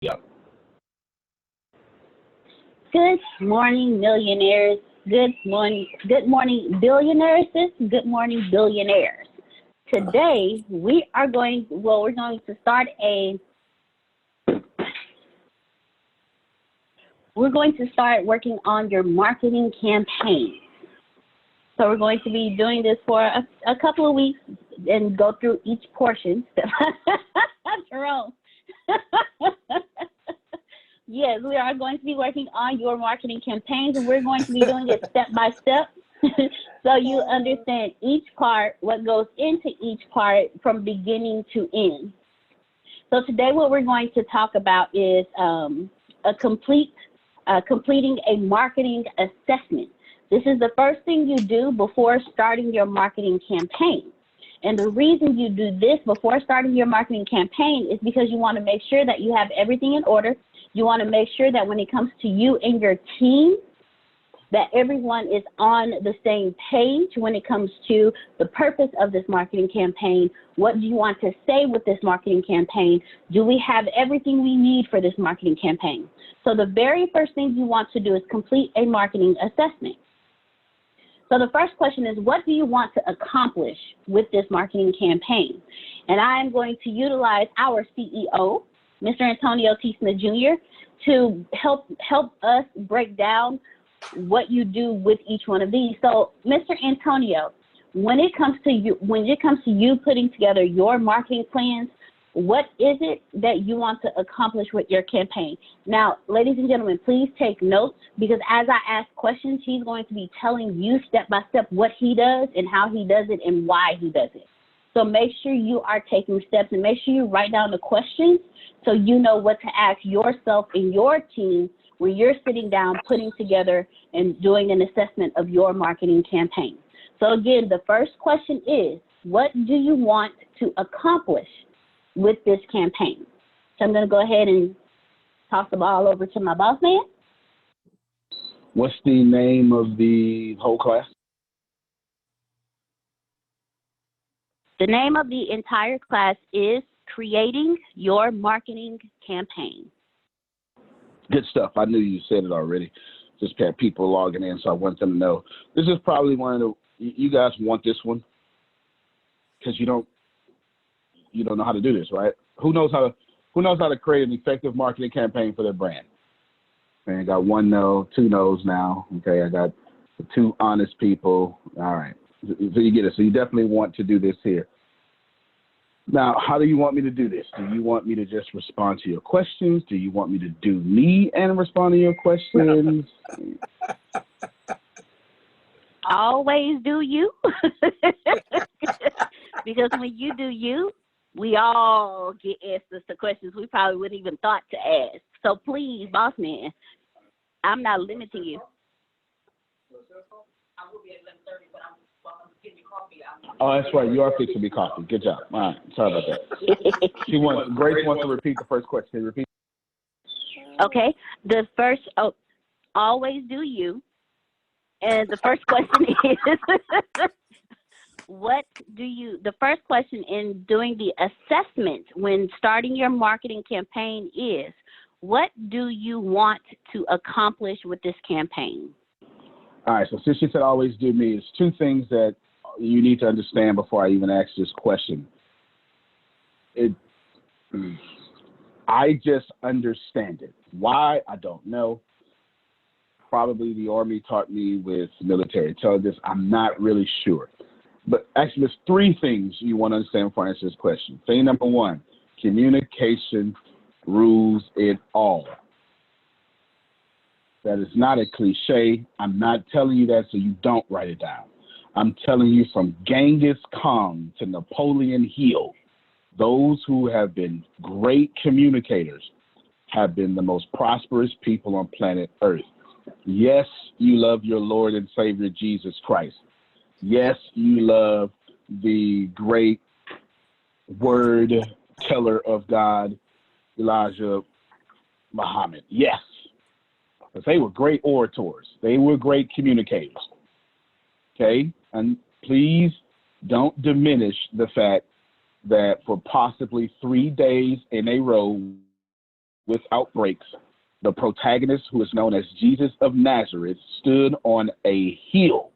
Yeah. Good morning, millionaires. Good morning, billionaires. Good morning, billionaires. Today we're going to start working on your marketing campaign. So we're going to be doing this for a couple of weeks and go through each portion. Jerome. Yes, we are going to be working on your marketing campaigns, and we're going to be doing it step by step so you understand each part, what goes into each part from beginning to end. So today what we're going to talk about is completing a marketing assessment. This is the first thing you do before starting your marketing campaign. And the reason you do this before starting your marketing campaign is because you want to make sure that you have everything in order. You want to make sure that when it comes to you and your team, that everyone is on the same page when it comes to the purpose of this marketing campaign. What do you want to say with this marketing campaign? Do we have everything we need for this marketing campaign? So the very first thing you want to do is complete a marketing assessment. So the first question is, what do you want to accomplish with this marketing campaign? And I am going to utilize our CEO, Mr. Antonio T. Smith Jr., to help us break down what you do with each one of these. So, Mr. Antonio, when it comes to you putting together your marketing plans, what is it that you want to accomplish with your campaign? Now, ladies and gentlemen, please take notes, because as I ask questions, he's going to be telling you step by step what he does and how he does it and why he does it. So make sure you are taking steps, and make sure you write down the questions so you know what to ask yourself and your team when you're sitting down putting together and doing an assessment of your marketing campaign. So again, the first question is, what do you want to accomplish with this campaign? So I'm going to go ahead and toss the ball over to my boss man. What's the name of the whole class? The name of the entire class is Creating Your Marketing Campaign. Good stuff. I knew you said it already. Just had people logging in, so I want them to know. This is probably one of the, you guys want this one because you don't know how to do this, right? Who knows how to create an effective marketing campaign for their brand? And I got one no, two no's now. Okay, I got two honest people. All right. So you get it. So you definitely want to do this here. Now, how do you want me to do this? Do you want me to just respond to your questions? Do you want me to do me and respond to your questions? Always do you. Because when you do you, we all get answers to questions we probably wouldn't even thought to ask. So please, boss man, I'm not limiting you. I will be at 11:30, but I'm getting you coffee. Oh, that's right. You are fixing me coffee. Good job. All right. Sorry about that. Grace wants to repeat the first question. Repeat. Okay. The first, always do you. And the first question is, the first question in doing the assessment when starting your marketing campaign is, what do you want to accomplish with this campaign? All right, so since you said always do me, there's two things that you need to understand before I even ask this question. I just understand it. Why? I don't know. Probably the Army taught me with military intelligence. I'm not really sure. But actually, there's three things you want to understand before I answer this question. Thing number one, communication rules it all. That is not a cliche. I'm not telling you that so you don't write it down. I'm telling you, from Genghis Khan to Napoleon Hill, those who have been great communicators have been the most prosperous people on planet Earth. Yes, you love your Lord and Savior, Jesus Christ. Yes, you love the great word teller of God, Elijah Muhammad. Yes. Because they were great orators. They were great communicators. Okay? And please don't diminish the fact that for possibly 3 days in a row, without breaks. The protagonist, who is known as Jesus of Nazareth, stood on a hill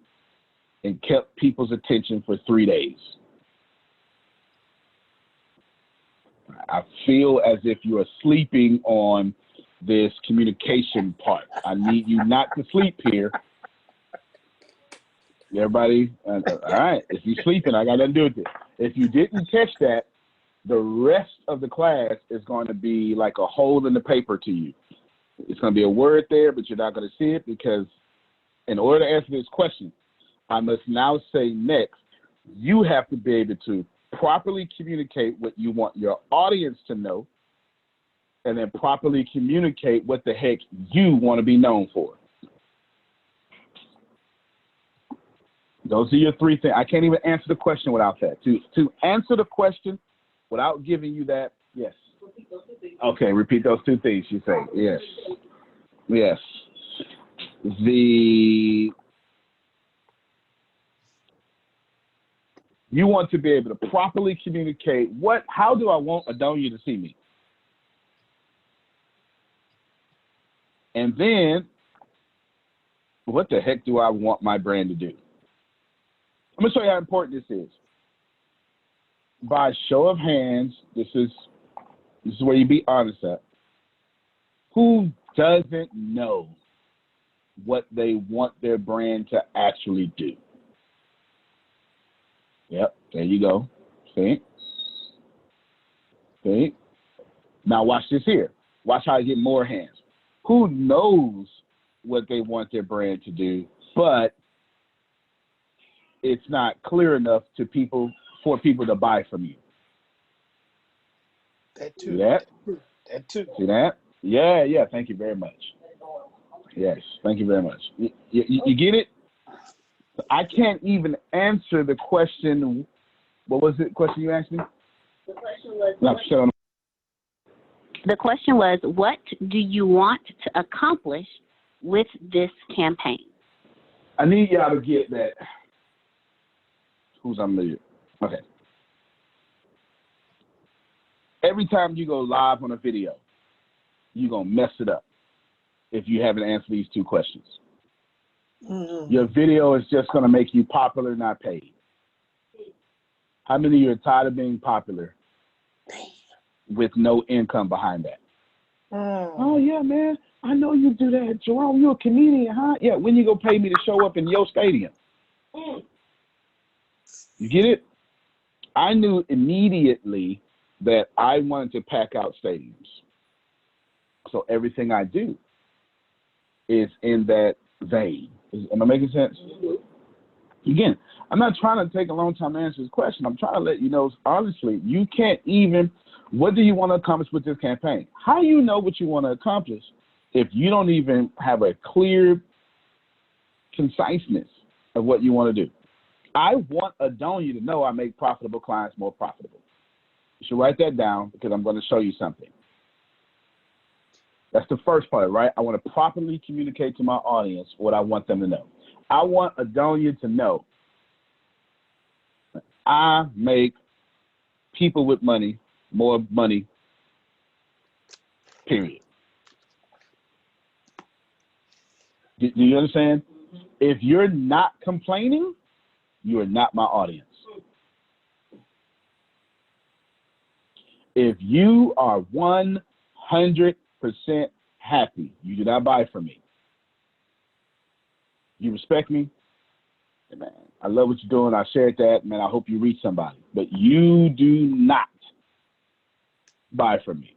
and kept people's attention for 3 days. I feel as if you are sleeping on this communication part. I need you not to sleep here. Everybody, all right, if you're sleeping, I got nothing to do with it. If you didn't catch that, the rest of the class is going to be like a hole in the paper to you. It's going to be a word there, but you're not going to see it, because in order to answer this question, I must now say next, you have to be able to properly communicate what you want your audience to know, and then properly communicate what the heck you want to be known for. Those are your 3 things. I can't even answer the question without that. To answer the question without giving you that, yes. Okay, repeat those 2 things you say. Yes. Yes. You want to be able to properly communicate how do I want Adonia to see me? And then, what the heck do I want my brand to do? I'm going to show you how important this is. By show of hands, this is where you be honest at. Who doesn't know what they want their brand to actually do? Yep, there you go. See? See? Now watch this here. Watch how I get more hands. Who knows what they want their brand to do, but it's not clear enough for people to buy from you? That too. See that? That too. See that? Yeah. Thank you very much. Yes, thank you very much. You get it? I can't even answer the question. What was the question you asked me? The question was, No, the question was, what do you want to accomplish with this campaign? I need y'all to get that. Who's on the? Okay. Every time you go live on a video, you're going to mess it up if you haven't answered these 2 questions. Mm-hmm. Your video is just going to make you popular, not paid. How many of you are tired of being popular with no income behind that? Oh, yeah, man. I know you do that, Jerome. You're a comedian, huh? Yeah, when you going to pay me to show up in your stadium? You get it? I knew immediately that I wanted to pack out stadiums. So everything I do is in that vein. Am I making sense? Mm-hmm. Again, I'm not trying to take a long time to answer this question. I'm trying to let you know, honestly, you can't even, what do you want to accomplish with this campaign? How do you know what you want to accomplish if you don't even have a clear conciseness of what you want to do? I want Adonia to know I make profitable clients more profitable. You should write that down, because I'm going to show you something. That's the first part, right? I want to properly communicate to my audience what I want them to know. I want Adonia to know I make people with money more money, period. Do you understand? If you're not complaining, you are not my audience. If you are 100% happy, you do not buy from me. You respect me? Hey, man, I love what you're doing. I shared that. Man, I hope you reach somebody. But you do not buy from me.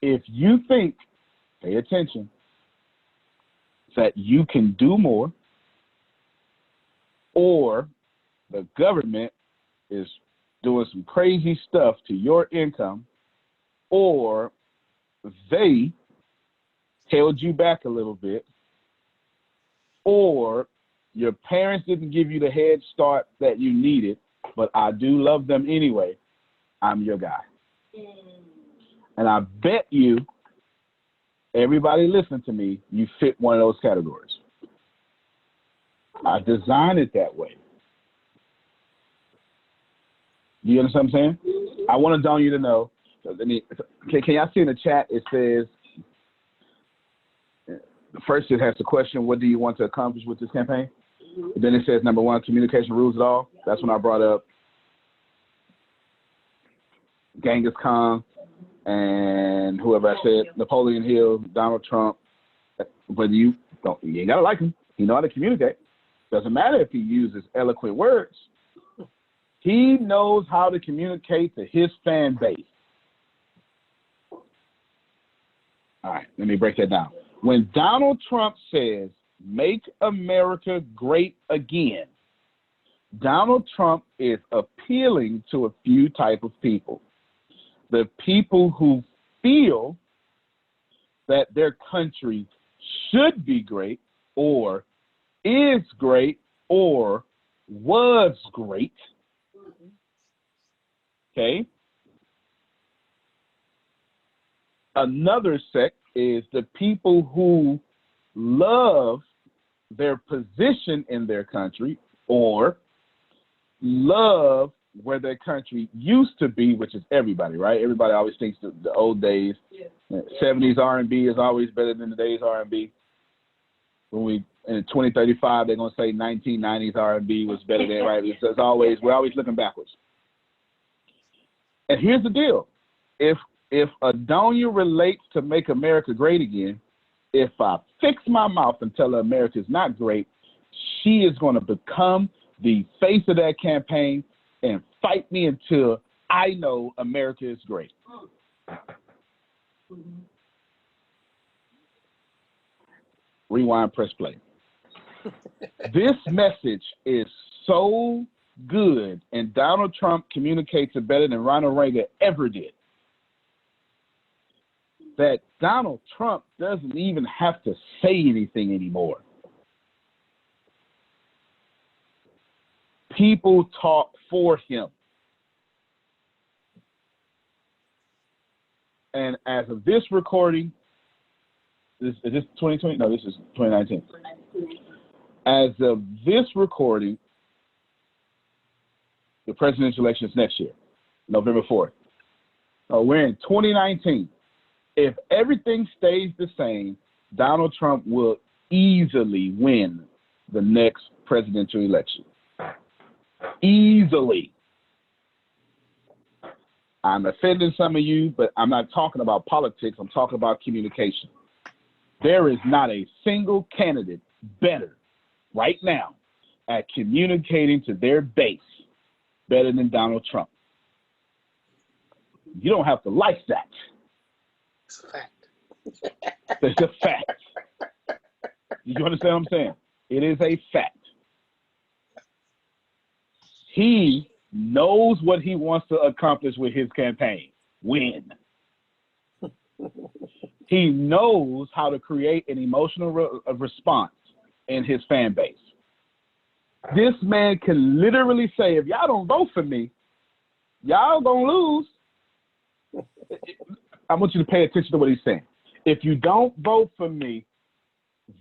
If you think, pay attention, that you can do more, or the government is doing some crazy stuff to your income, or they held you back a little bit, or your parents didn't give you the head start that you needed, but I do love them anyway, I'm your guy. And I bet you, everybody listen to me, you fit one of those categories. I designed it that way. Do you understand what I'm saying? I want Adonia to know So can y'all see in the chat? It says, first it has the question, what do you want to accomplish with this campaign? Then it says, number one, communication rules it all. That's when I brought up Genghis Khan and whoever I said, Napoleon Hill, Donald Trump. But you ain't gotta like him. He know how to communicate. Doesn't matter if he uses eloquent words. He knows how to communicate to his fan base. All right, let me break that down. When Donald Trump says, make America great again, Donald Trump is appealing to a few type of people. The people who feel that their country should be great or is great or was great. Okay. Another sect is the people who love their position in their country or love where their country used to be, which is everybody, right? Everybody always thinks the old days, 70s R&B is always better than today's R&B. When we in 2035, they're gonna say 1990s R&B was better than, right? It's always, we're always looking backwards. And here's the deal: if Adonia relates to make America great again, if I fix my mouth and tell her America is not great, she is going to become the face of that campaign and fight me until I know America is great. Rewind, press play. This message is so good, and Donald Trump communicates it better than Ronald Reagan ever did, that Donald Trump doesn't even have to say anything anymore. People talk for him. And as of this recording, is this 2020? No, this is 2019. As of this recording, the presidential election is next year, November 4th. We're in 2019. If everything stays the same, Donald Trump will easily win the next presidential election. Easily. I'm offending some of you, but I'm not talking about politics. I'm talking about communication. There is not a single candidate better right now at communicating to their base better than Donald Trump. You don't have to like that. It's a fact. It's a fact. You understand what I'm saying? It is a fact. He knows what he wants to accomplish with his campaign. Win. He knows how to create an emotional response in his fan base. This man can literally say, if y'all don't vote for me, y'all gonna lose. I want you to pay attention to what he's saying. If you don't vote for me,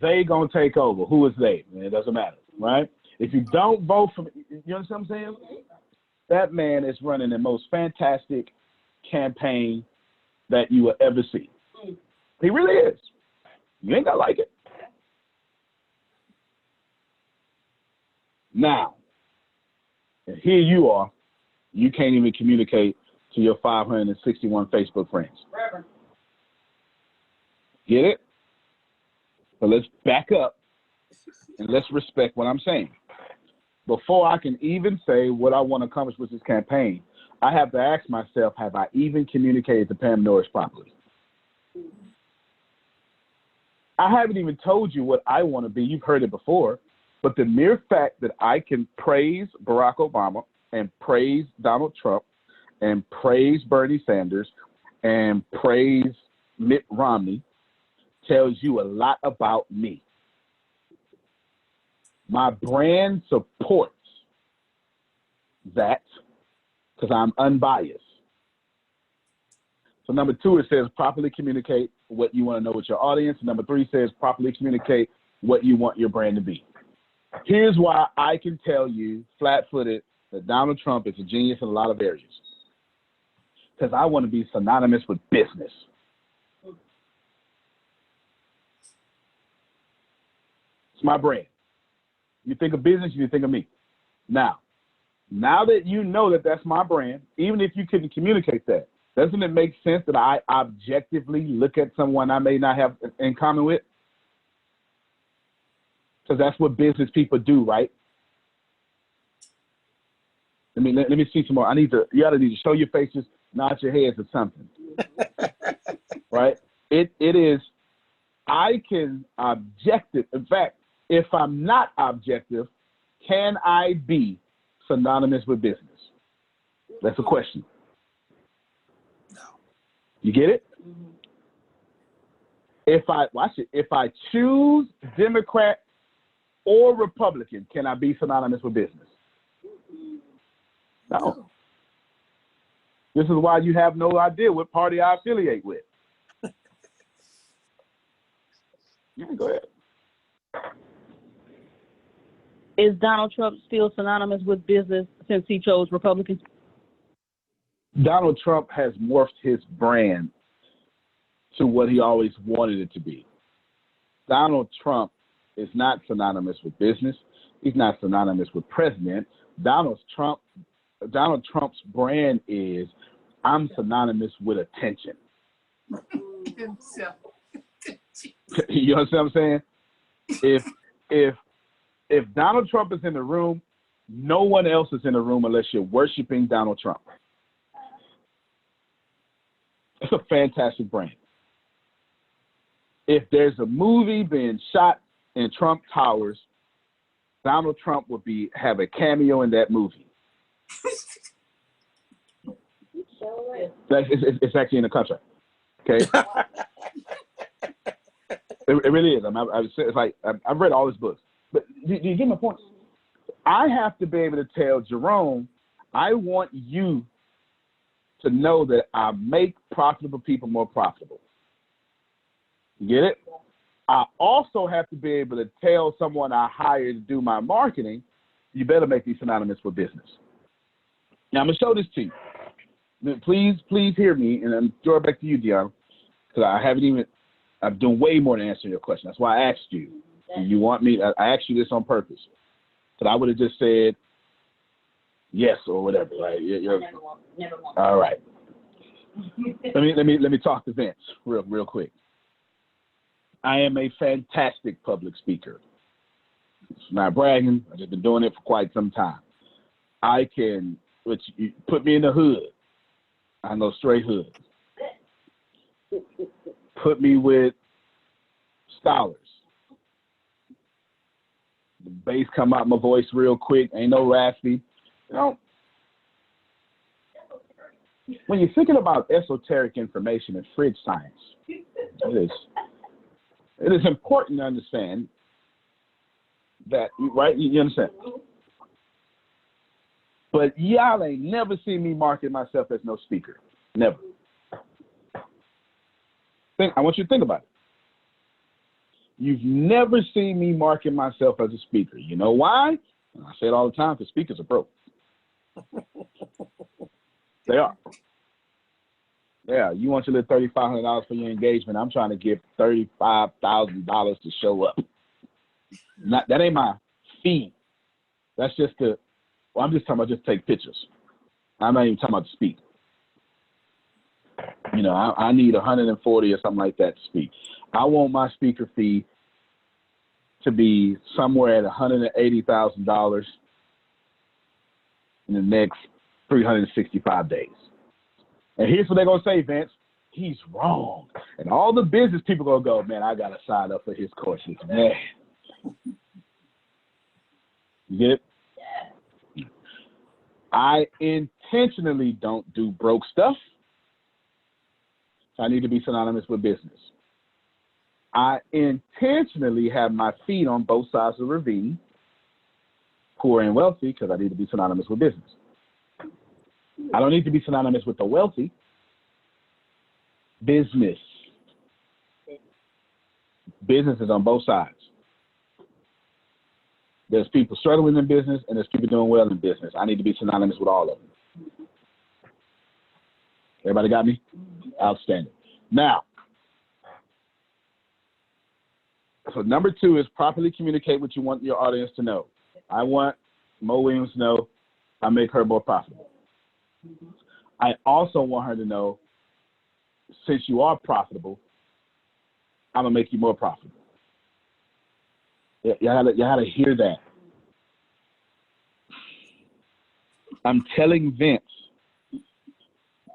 they gonna take over. Who is they? It doesn't matter, right? If you don't vote for me, you understand what I'm saying? That man is running the most fantastic campaign that you will ever see. He really is. You ain't gonna like it. Now, here you are. You can't even communicate to your 561 Facebook friends. Get it? So let's back up and let's respect what I'm saying. Before I can even say what I want to accomplish with this campaign, I have to ask myself, have I even communicated to Pam Norris properly? I haven't even told you what I want to be. You've heard it before. But the mere fact that I can praise Barack Obama and praise Donald Trump and praise Bernie Sanders and praise Mitt Romney tells you a lot about me. My brand supports that because I'm unbiased. So number 2, it says properly communicate what you want to know with your audience. Number 3 says properly communicate what you want your brand to be. Here's why I can tell you flat-footed that Donald Trump is a genius in a lot of areas. because I want to be synonymous with business. It's my brand. You think of business, you think of me. Now that you know that that's my brand, even if you couldn't communicate that, doesn't it make sense that I objectively look at someone I may not have in common with? Because that's what business people do, right? Let me see some more. You either need to show your faces, nod your heads, or something. Right? It is, I can objective. In fact, if I'm not objective, can I be synonymous with business? That's a question. No. You get it? If I choose Democrat or Republican, can I be synonymous with business? No. This is why you have no idea what party I affiliate with. Yeah, go ahead. Is Donald Trump still synonymous with business since he chose Republicans? Donald Trump has morphed his brand to what he always wanted it to be. Donald Trump is not synonymous with business. He's not synonymous with president. Donald Trump's brand is, I'm synonymous with attention. You understand what I'm saying? If Donald Trump is in the room, no one else is in the room unless you're worshiping Donald Trump. It's a fantastic brand. If there's a movie being shot in Trump Towers, Donald Trump would have a cameo in that movie. It's actually in the contract. Okay. It really is. It's like I've read all his books, but do you get my point? I have to be able to tell Jerome, I want you to know that I make profitable people more profitable. You get it? I also have to be able to tell someone I hire to do my marketing, you better make me synonymous with business. Now I'm gonna show this to you. Please hear me, and I'm throw it back to you, Deanna, because I'm doing way more than answering your question. That's why I asked you. You want me? I asked you this on purpose, but I would have just said yes or whatever. Right? Never won't. All right. let me talk to Vince real quick. I am a fantastic public speaker. It's not bragging. I've just been doing it for quite some time. You put me in the hood. I know straight hood. Put me with scholars. The bass come out my voice real quick. Ain't no raspy. You know, when you're thinking about esoteric information and fridge science, it is important to understand that, right? You understand? But y'all ain't never seen me market myself as no speaker. Never. I want you to think about it. You've never seen me market myself as a speaker. You know why? And I say it all the time, because speakers are broke. They are. Yeah, you want your little $3,500 for your engagement. I'm trying to give $35,000 to show up. That ain't my fee. That's just I'm just talking about just take pictures. I'm not even talking about to speak. You know, I need 140 or something like that to speak. I want my speaker fee to be somewhere at $180,000 in the next 365 days. And here's what they're going to say, Vince. He's wrong. And all the business people going to go, man, I got to sign up for his courses. Man. You get it? Yeah. I intentionally don't do broke stuff. I need to be synonymous with business. I intentionally have my feet on both sides of the ravine, poor and wealthy, because I need to be synonymous with business. I don't need to be synonymous with the wealthy. Business. Business is on both sides. There's people struggling in business, and there's people doing well in business. I need to be synonymous with all of them. Everybody got me? Outstanding. Now, so number 2 is properly communicate what you want your audience to know. I want Mo Williams to know I make her more profitable. I also want her to know, since you are profitable, I'm going to make you more profitable. You gotta hear that. I'm telling Vince,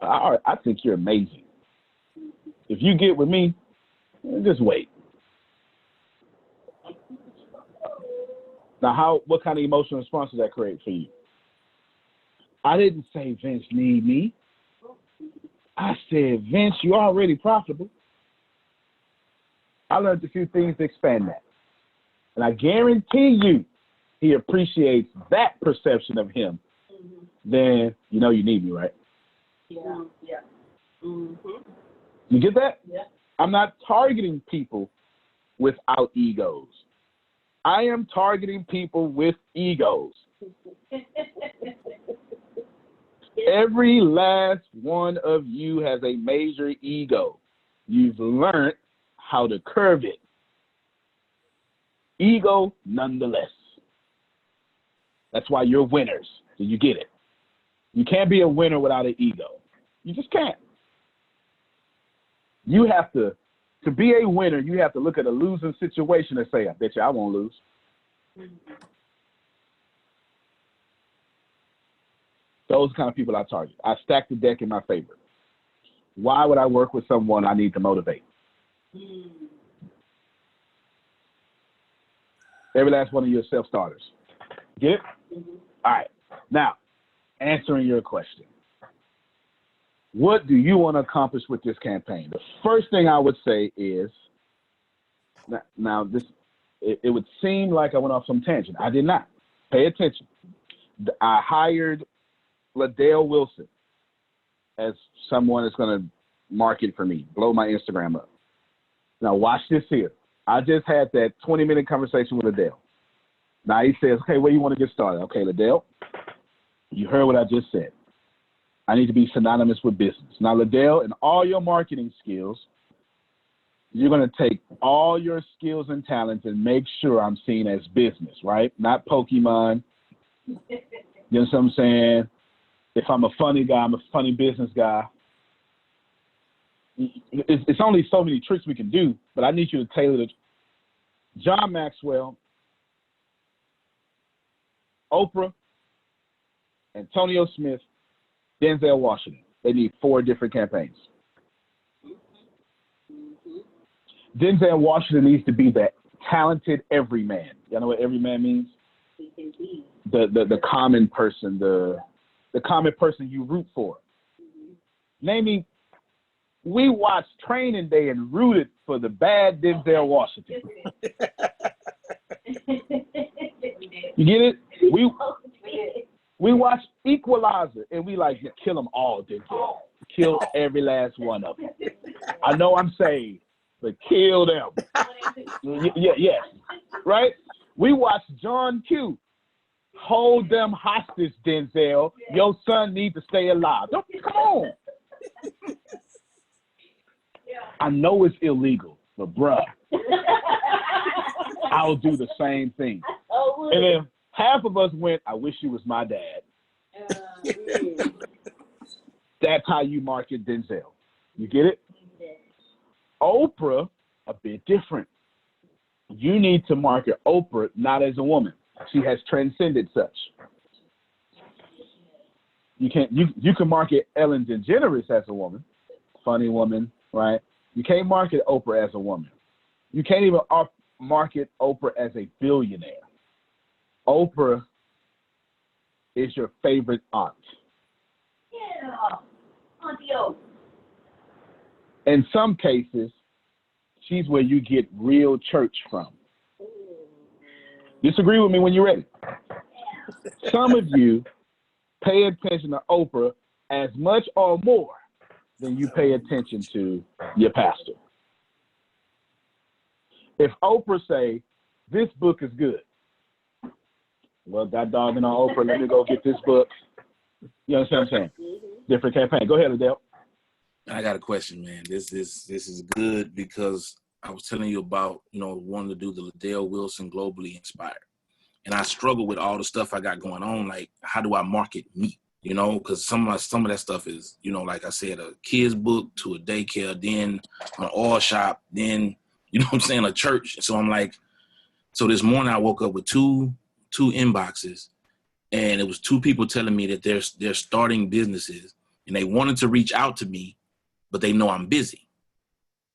I think you're amazing. If you get with me, just wait. Now, what kind of emotional response does that create for you? I didn't say Vince need me. I said, Vince, you're already profitable. I learned a few things to expand that. And I guarantee you, he appreciates that perception of him. Then you know you need me, right? Yeah. Yeah. Mm-hmm. You get that? Yeah. I'm not targeting people without egos. I am targeting people with egos. Every last one of you has a major ego. You've learned how to curb it. Ego nonetheless. That's why you're winners. So you get it. You can't be a winner without an ego. You just can't. You have to be a winner, you have to look at a losing situation and say, I bet you I won't lose. Those kind of people I target. I stack the deck in my favor. Why would I work with someone I need to motivate? Every last one of your self-starters. Get it? All right. Now, answering your question. What do you want to accomplish with this campaign? The first thing I would say is, now this, it would seem like I went off some tangent. I did not. Pay attention. I hired Ladale Wilson as someone that's going to market for me, blow my Instagram up. Now watch this here. I just had that 20-minute conversation with Ladale. Now he says, okay, where you want to get started? Okay, Ladale, you heard what I just said. I need to be synonymous with business. Now, Ladale, in all your marketing skills, you're going to take all your skills and talents and make sure I'm seen as business, right? Not Pokemon. You know what I'm saying? If I'm a funny guy, I'm a funny business guy. It's only so many tricks we can do, but I need you to tailor it. John Maxwell, Oprah, Antonio Smith, Denzel Washington. They need 4 different campaigns. Denzel Washington needs to be the talented everyman. Y'all know what everyman means? The common person, the common person you root for. Name me. We watched Training Day and rooted for the bad Denzel Washington. You get it? We watched Equalizer and we like, kill them all, Denzel. Kill every last one of them. I know I'm saved, but kill them. Yeah, right? We watched John Q. Hold them hostage, Denzel. Your son needs to stay alive. Come on. I know it's illegal, but bruh, I'll do the same thing. And then half of us went, I wish you was my dad. That's how you market Denzel. You get it? Oprah, a bit different. You need to market Oprah not as a woman. She has transcended such. You can market Ellen DeGeneres as a woman, funny woman, right? You can't market Oprah as a woman. You can't even market Oprah as a billionaire. Oprah is your favorite aunt. Yeah, Auntie O. In some cases, she's where you get real church from. Disagree with me when you're ready. Some of you pay attention to Oprah as much or more than you pay attention to your pastor. If Oprah say, this book is good, well, that dog and on Oprah, let me go get this book. You understand what I'm saying? Different campaign. Go ahead, Adele. I got a question, man. This is good because I was telling you about, wanting to do the Liddell Wilson Globally Inspired. And I struggle with all the stuff I got going on. Like, how do I market me? Because some of that stuff is, like I said, a kid's book to a daycare, then an oil shop, then, a church. So I'm like, so this morning I woke up with two inboxes, and it was two people telling me that they're starting businesses and they wanted to reach out to me, but they know I'm busy.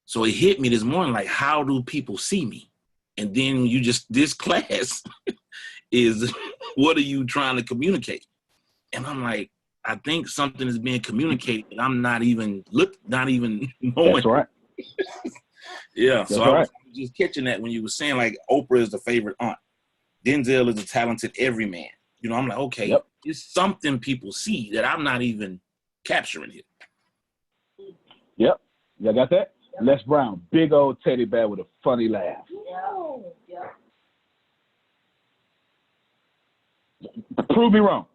So it hit me this morning, like, how do people see me? And then this class is, what are you trying to communicate? And I'm like, I think something is being communicated and I'm not even knowing. That's right. Yeah. That's so right. I was just catching that when you were saying, like, Oprah is the favorite aunt. Denzel is a talented everyman. I'm like, okay, Yep. It's something people see that I'm not even capturing it. Yep. Y'all got that? Yep. Les Brown, big old teddy bear with a funny laugh. Yeah. Prove me wrong.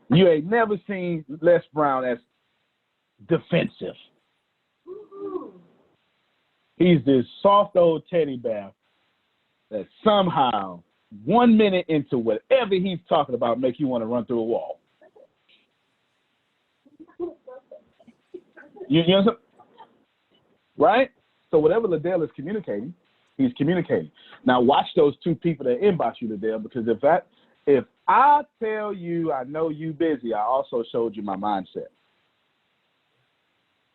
You ain't never seen Les Brown as defensive. He's this soft old teddy bear that somehow 1 minute into whatever he's talking about make you want to run through a wall. You know what I'm saying? Right? So whatever Liddell is communicating, he's communicating. Now watch those two people that inbox you, Liddell, because if I tell you I know you busy, I also showed you my mindset.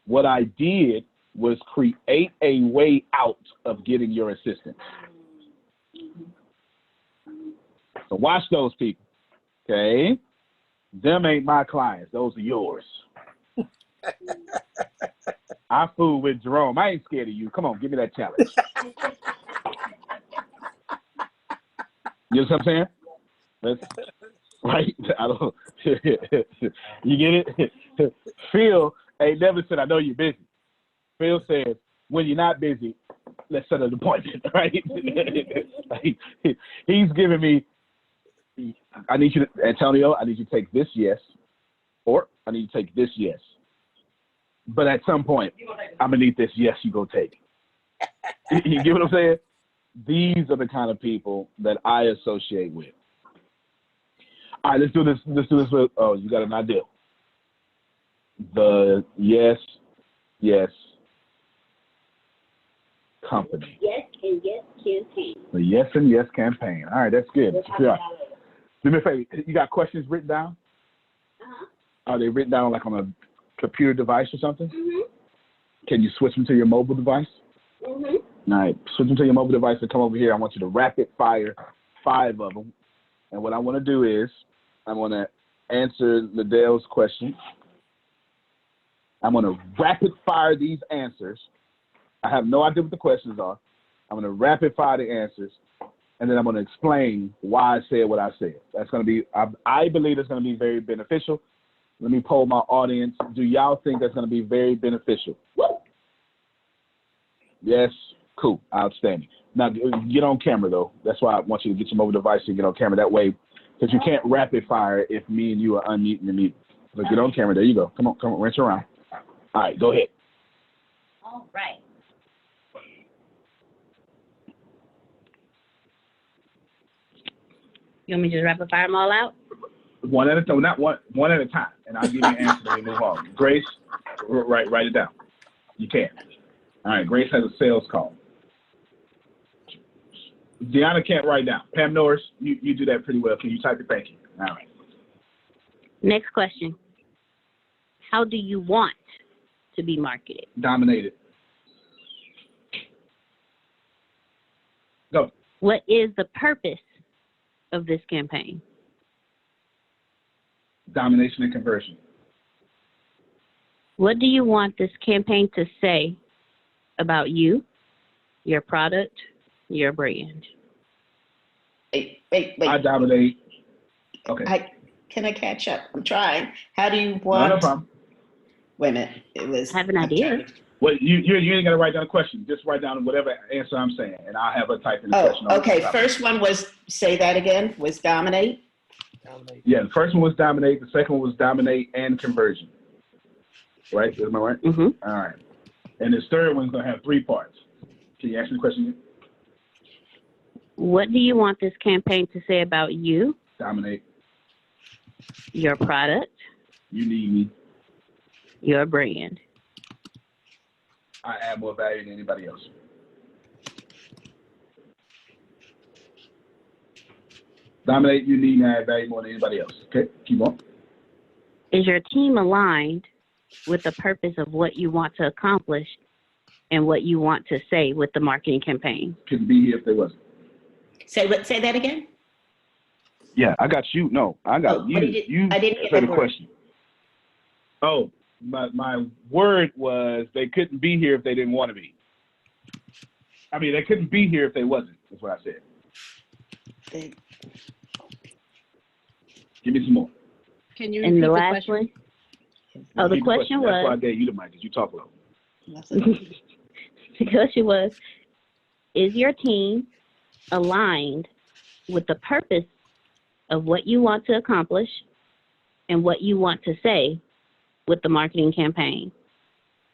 What I did was create a way out of getting your assistance. So watch those people, okay? Them ain't my clients. Those are yours. I fool with Jerome. I ain't scared of you. Come on, give me that challenge. You know what I'm saying? Right? I don't. You get it? Phil ain't never said, I know you're busy. Phil says, when you're not busy, let's set an appointment, right? Like, he's giving me, I need you to, Antonio, I need you to take this yes, or I need you to take this yes. But at some point, I'm going to need this yes you go take. You get what I'm saying? These are the kind of people that I associate with. All right, let's do this. Let's do this with, oh, you got an idea. The yes company. Yes and yes campaign. The yes and yes campaign. All right, that's good. Yeah. Do me a favor. You got questions written down? Uh-huh. Are they written down like on a computer device or something? Mm-hmm. Can you switch them to your mobile device? Mm-hmm. All right, switch them to your mobile device and come over here. I want you to rapid fire 5 of them. And what I want to do is I want to answer Liddell's question. I'm going to rapid fire these answers. I have no idea what the questions are. I'm going to rapid fire the answers, and then I'm going to explain why I said what I said. That's going to be, I believe it's going to be very beneficial. Let me poll my audience. Do y'all think that's going to be very beneficial? Yes? Cool. Outstanding. Now, get on camera, though. That's why I want you to get your mobile device and get on camera. That way, because you can't rapid fire if me and you are unmuting the mute. So get on camera. There you go. Come on, rinse around. All right, go ahead. All right. You want me to just rapid fire them all out? One at a time, not one at a time, and I'll give you an answer when we move on. Grace, write it down. You can. All right, Grace has a sales call. Deanna can't write down. Pam Norris, you do that pretty well. Can you type it? Thank you. All right. Next question. How do you want to be marketed? Dominated. Go. What is the purpose of this campaign? Domination and conversion. What do you want this campaign to say about you, your product, your brand? Wait. I dominate. Okay. Can I catch up? I'm trying. How do you want? No problem. Wait a minute. It was. I have an idea. Well, you ain't got to write down a question. Just write down whatever answer I'm saying, and I'll have her type in the question. Oh, okay. First one was, say that again, was dominate? Yeah, the first one was dominate. The second one was dominate and conversion. right? Am I right? Mm-hmm. All right. And this third one's going to have 3 parts. Can you ask me the question again? What do you want this campaign to say about you, Dominate. your product, You need me. your brand? I add more value than anybody else. Dominate, you need, and add value more than anybody else. Okay, keep on. Is your team aligned with the purpose of what you want to accomplish and what you want to say with the marketing campaign? Couldn't be here if they wasn't. Say that again. Yeah, I got you. No, I got you. I didn't get said that the word. question. Oh, my word was they couldn't be here if they didn't want to be. I mean, they couldn't be here if they wasn't. That's what I said. Give me some more. Can you And repeat the the last question? one? Oh, the Repeat question That's why I was, gave you the mic, because you talk low. the question was, is your team aligned with the purpose of what you want to accomplish and what you want to say with the marketing campaign?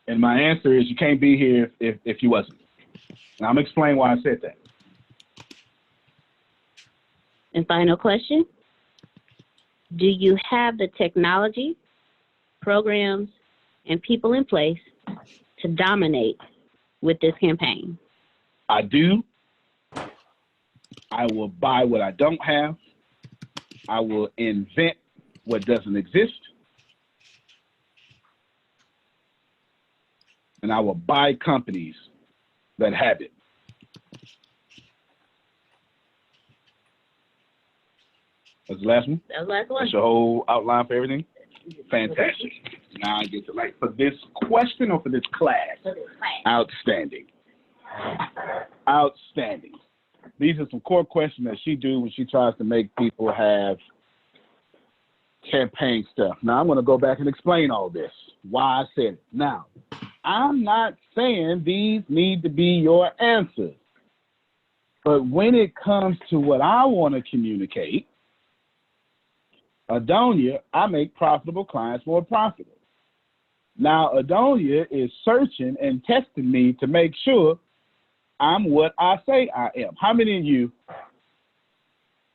And my answer is you can't be here if you wasn't. And I'm going to explain why I said that. And final question, do you have the technology, programs, and people in place to dominate with this campaign? I do. I will buy what I don't have. I will invent what doesn't exist. And I will buy companies that have it. That's the last one? That was the last one. That's your whole outline for everything? Fantastic. Now I get to for this question or for this class? Outstanding. Outstanding. These are some core questions that she do when she tries to make people have campaign stuff. Now I'm going to go back and explain all this, why I said it. Now, I'm not saying these need to be your answers, but when it comes to what I want to communicate, Adonia, I make profitable clients more profitable. Now, Adonia is searching and testing me to make sure I'm what I say I am. How many of you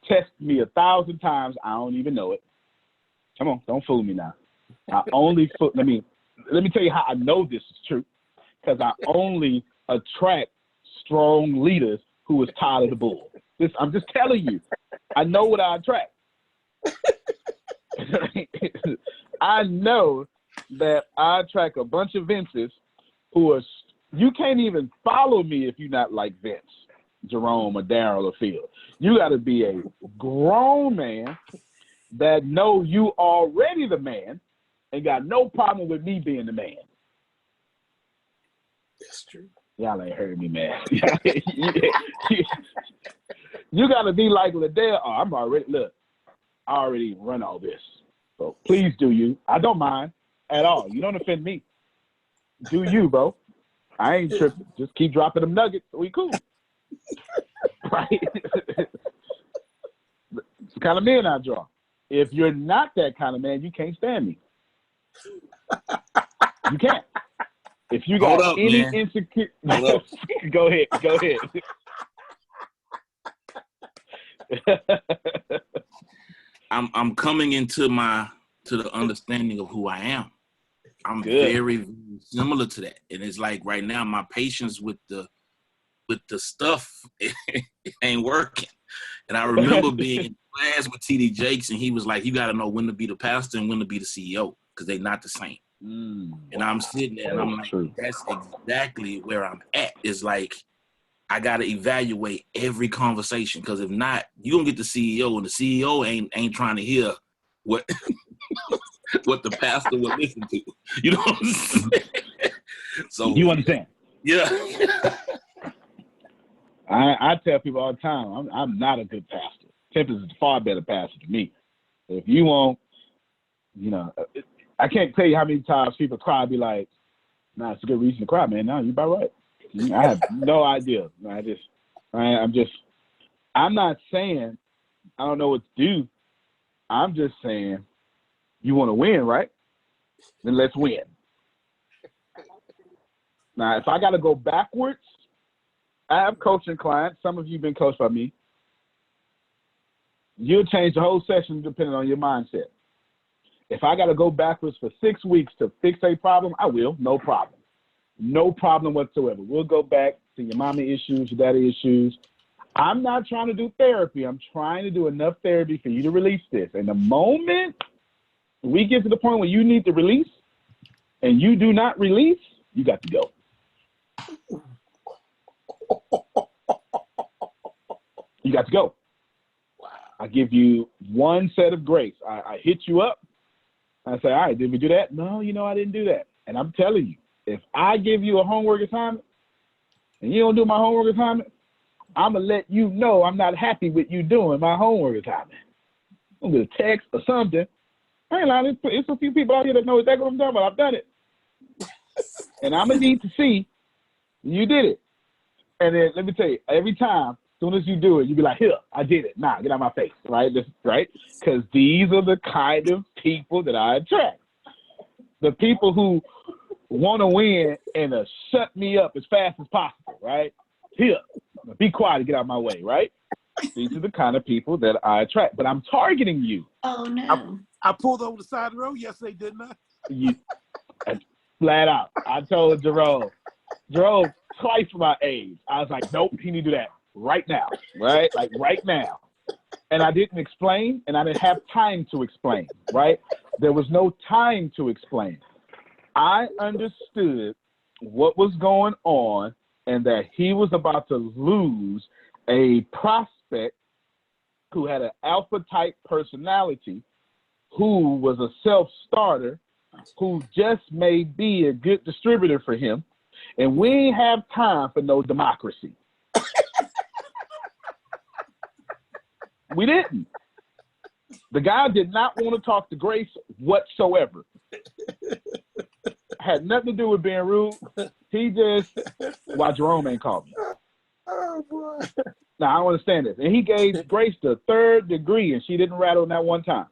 test me 1,000 times? I don't even know it. Come on, don't fool me now. Let me tell you how I know this is true. Because I only attract strong leaders who is tired of the bull. I'm just telling you. I know what I attract. I know that I attract a bunch of Vinces who are, you can't even follow me if you're not like Vince, Jerome, or Daryl, or Phil. You got to be a grown man that know you already the man and got no problem with me being the man. That's true. Y'all ain't heard me, man. You got to be like Liddell. Oh, I already run all this. So please do you. I don't mind at all. You don't offend me. Do you, bro. I ain't tripping. Just keep dropping them nuggets. We cool. Right? It's the kind of man I draw. If you're not that kind of man, you can't stand me. You can't. If you got any insecurity, go ahead. I'm coming into the understanding of who I am. I'm Good. very similar to that, and it's like right now my patience with the stuff it ain't working. And I remember being in class with TD Jakes, and he was like, "You got to know when to be the pastor and when to be the CEO because they're not the same." And I'm sitting there, and I'm like, true. "That's exactly where I'm at." It's like I got to evaluate every conversation because if not, you gonna get the CEO, and the CEO ain't trying to hear what what the pastor would listen to. You know what I'm saying? So you understand? Yeah. I tell people all the time, I'm not a good pastor. Tempest is a far better pastor than me. If you want, I can't tell you how many times people cry, be like, "Nah, it's a good reason to cry, man. No, you about right." I have no idea. I'm not saying I don't know what to do. I'm just saying, you want to win, right? Then let's win. Now, if I got to go backwards, I have coaching clients. Some of you have been coached by me. You'll change the whole session depending on your mindset. If I got to go backwards for 6 weeks to fix a problem, I will. No problem. No problem whatsoever. We'll go back to your mommy issues, your daddy issues. I'm not trying to do therapy. I'm trying to do enough therapy for you to release this. And the moment we get to the point where you need to release and you do not release, you got to go. You got to go. I give you one set of grace. I hit you up. I say, all right, did we do that? No, I didn't do that. And I'm telling you, if I give you a homework assignment and you don't do my homework assignment, I'm going to let you know I'm not happy with you doing my homework assignment. I'm going to text or something. I ain't lying. It's a few people out here that know exactly what I'm talking about. I've done it. And I'm going to need to see you did it. And then let me tell you, every time, as soon as you do it, you be like, here, I did it. Nah, get out of my face, right? Right? Because these are the kind of people that I attract. The people who want to win and shut me up as fast as possible, right? Here, be quiet and get out of my way, right? These are the kind of people that I attract. But I'm targeting you. Oh, no. I pulled over the side of the road yesterday, didn't I? Flat out. I told Jerome twice my age. I was like, nope, he need to do that right now, right? Like right now. And I didn't explain, and I didn't have time to explain, right? There was no time to explain. I understood what was going on and that he was about to lose a prospect who had an alpha type personality, who was a self-starter, who just may be a good distributor for him. And we ain't have time for no democracy. We didn't. The guy did not want to talk to Grace whatsoever. Had nothing to do with being rude. He just, why Jerome ain't called me. Oh, boy. Now, I don't understand this. And he gave Grace the 3rd degree, and she didn't rattle that one time.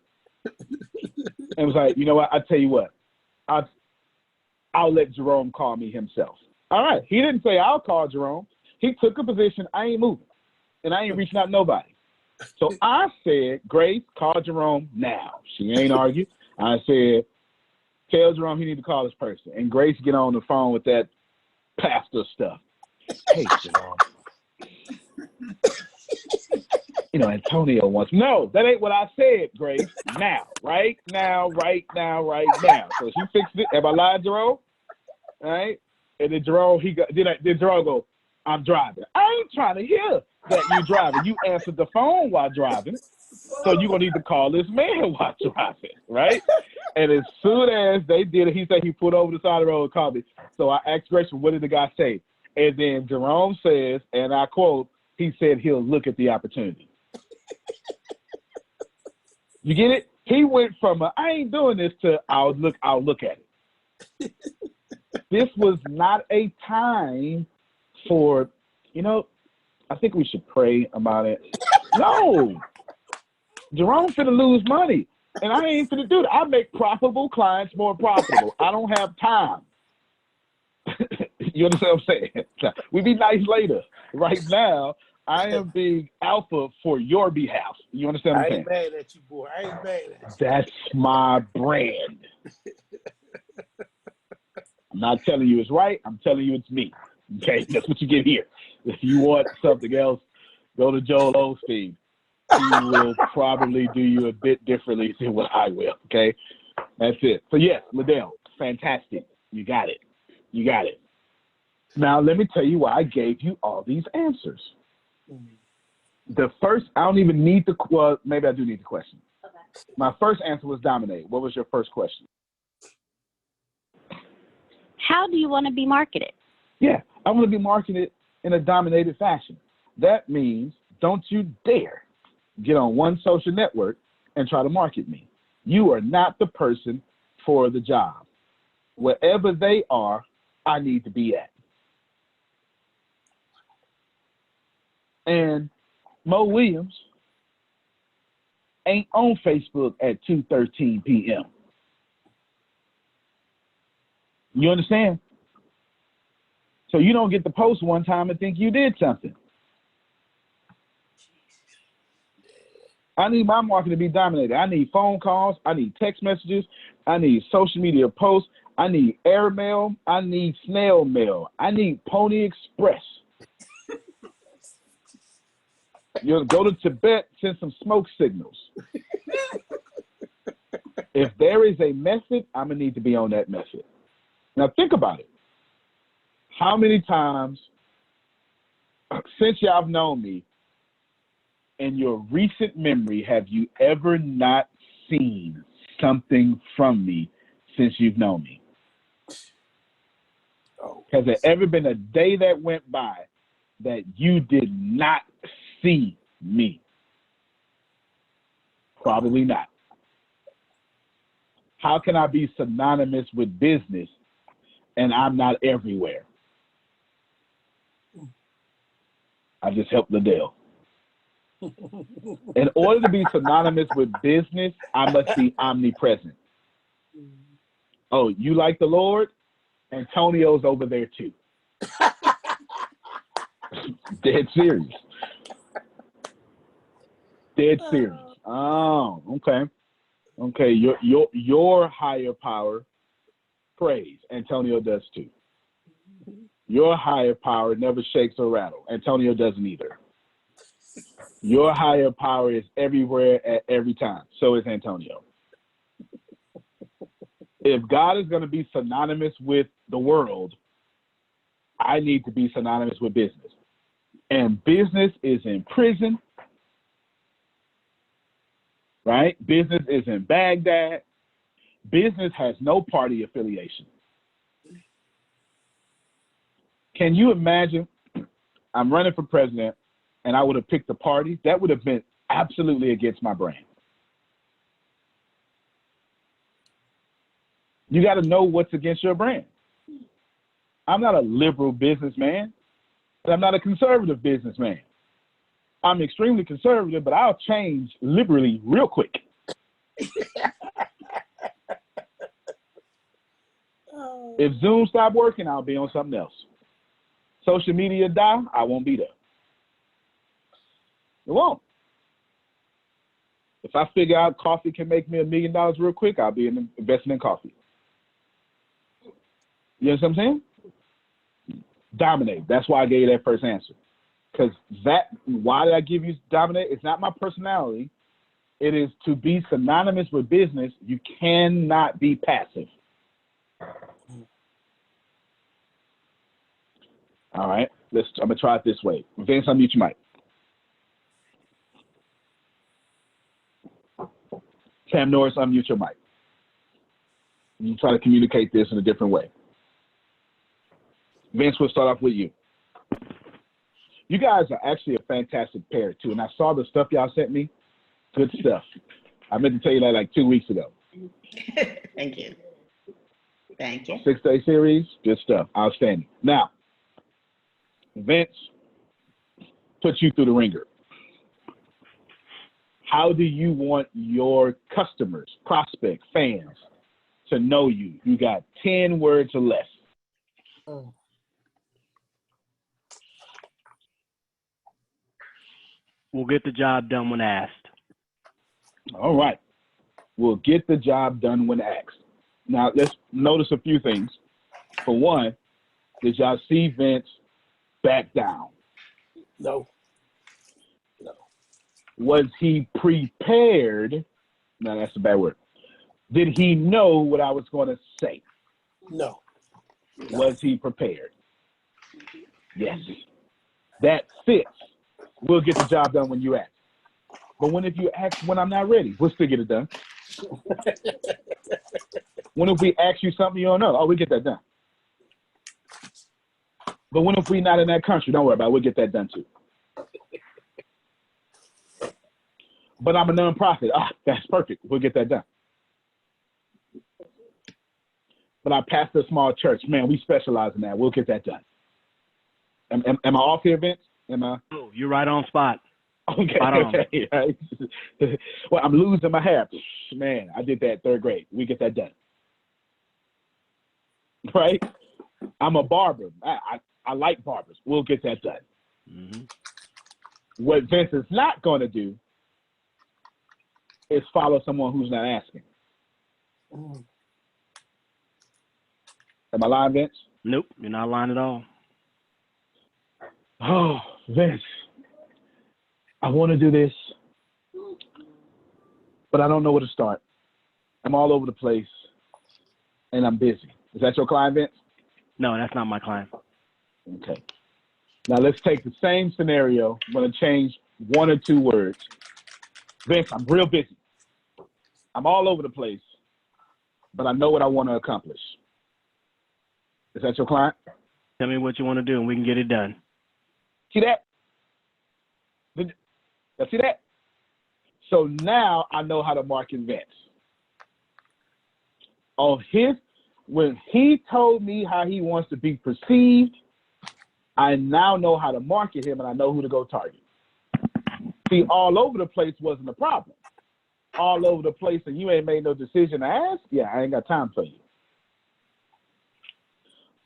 And was like, you know what? I tell you what. I'll let Jerome call me himself. All right. He didn't say I'll call Jerome. He took a position. I ain't moving. And I ain't reaching out to nobody. So I said, Grace, call Jerome now. She ain't argued. I said, tell Jerome he need to call this person. And Grace get on the phone with that pastor stuff. Hey, Jerome. Antonio wants. No, that ain't what I said, Grace. Now, right now. So she fixed it. Have I lied, Jerome? All right. And then Jerome, then Jerome go, I'm driving. I ain't trying to hear that you driving. You answered the phone while driving. So you're going to need to call this man while driving, right? And as soon as they did it, he said he pulled over the side of the road and called me. So I asked Grace, what did the guy say? And then Jerome says, and I quote, he said he'll look at the opportunity. You get it? He went from I ain't doing this to I'll look at it. This was not a time for, I think we should pray about it. No. Jerome finna lose money. And I ain't finna do that. I make profitable clients more profitable. I don't have time. You understand what I'm saying? We be nice later. Right now, I am being alpha for your behalf. You understand what I'm saying? I ain't mad at you, boy. I ain't mad at you. That's my brand. I'm not telling you it's right. I'm telling you it's me. Okay? That's what you get here. If you want something else, go to Joel Osteen. He will probably do you a bit differently than what I will. Okay? That's it. So, yes, Liddell, fantastic. You got it. Now, let me tell you why I gave you all these answers. The first, I don't even need maybe I do need the question. Okay. My first answer was dominate. What was your first question? How do you want to be marketed? Yeah, I want to be marketed in a dominated fashion. That means don't you dare get on one social network and try to market me. You are not the person for the job. Wherever they are, I need to be at. And Mo Williams ain't on Facebook at 2:13 p.m. You understand? So you don't get to post one time and think you did something. I need my marketing to be dominated. I need phone calls. I need text messages. I need social media posts. I need airmail. I need snail mail. I need Pony Express. You'll go to Tibet, send some smoke signals. If there is a method, I'm going to need to be on that method. Now think about it. How many times since y'all have known me, in your recent memory, have you ever not seen something from me since you've known me? Has there ever been a day that went by that you did not see me? Probably not. How can I be synonymous with business and I'm not everywhere? I just helped Liddell. In order to be synonymous with business, I must be omnipresent. Oh, you like the Lord? Antonio's over there too. Dead serious. Dead serious. Oh, okay. Okay, your higher power prays. Antonio does too. Your higher power never shakes or rattles. Antonio doesn't either. Your higher power is everywhere at every time. So is Antonio. If God is going to be synonymous with the world, I need to be synonymous with business. And business is in prison, right? Business is in Baghdad. Business has no party affiliation. Can you imagine I'm running for president and I would have picked a party? That would have been absolutely against my brand. You got to know what's against your brand. I'm not a liberal businessman, and I'm not a conservative businessman. I'm extremely conservative, but I'll change liberally real quick. If Zoom stopped working, I'll be on something else. Social media die, I won't be there. It won't. If I figure out coffee can make me $1 million real quick, I'll be investing in coffee. You know what I'm saying? Dominate. That's why I gave you that first answer. Because why did I give you dominate? It's not my personality. It is to be synonymous with business. You cannot be passive. All right. I'm going to try it this way. Vince, unmute your mic. Cam Norris, unmute your mic. You try to communicate this in a different way. Vince, we'll start off with you. You guys are actually a fantastic pair, too. And I saw the stuff y'all sent me. Good stuff. I meant to tell you that like 2 weeks ago. Thank you. Thank you. 6-day series. Good stuff. Outstanding. Now, Vince, put you through the ringer. How do you want your customers, prospects, fans to know you? You got 10 words or less. We'll get the job done when asked. All right. We'll get the job done when asked. Now, let's notice a few things. For one, did y'all see Vince back down? No. Was he prepared? No, that's a bad word. Did he know what I was going to say? No. Was he prepared? Yes. That fits. We'll get the job done when you ask. But if you ask when I'm not ready, we'll still get it done. When if we ask you something you don't know? Oh, we get that done. But if we're not in that country, don't worry about it. We'll get that done too. But I'm a nonprofit. That's perfect. We'll get that done. But I pastor a small church. Man, we specialize in that. We'll get that done. Am I off here, Vince? Am I? Oh, you're right on spot. Okay. Spot on. Okay. Right. Well, I'm losing my hair. Man, I did that 3rd grade. We get that done. Right? I'm a barber. I like barbers. We'll get that done. Mm-hmm. What Vince is not going to do is follow someone who's not asking. Am I lying, Vince? Nope, you're not lying at all. Oh, Vince, I want to do this, but I don't know where to start. I'm all over the place, and I'm busy. Is that your client, Vince? No, that's not my client. Okay. Now let's take the same scenario. I'm going to change one or two words. Vince, I'm real busy. I'm all over the place, but I know what I want to accomplish. Is that your client? Tell me what you want to do, and we can get it done. See that? See that? So now I know how to market Vince. When he told me how he wants to be perceived, I now know how to market him, and I know who to go target. See, all over the place wasn't a problem. All over the place, and you ain't made no decision to ask? Yeah, I ain't got time for you.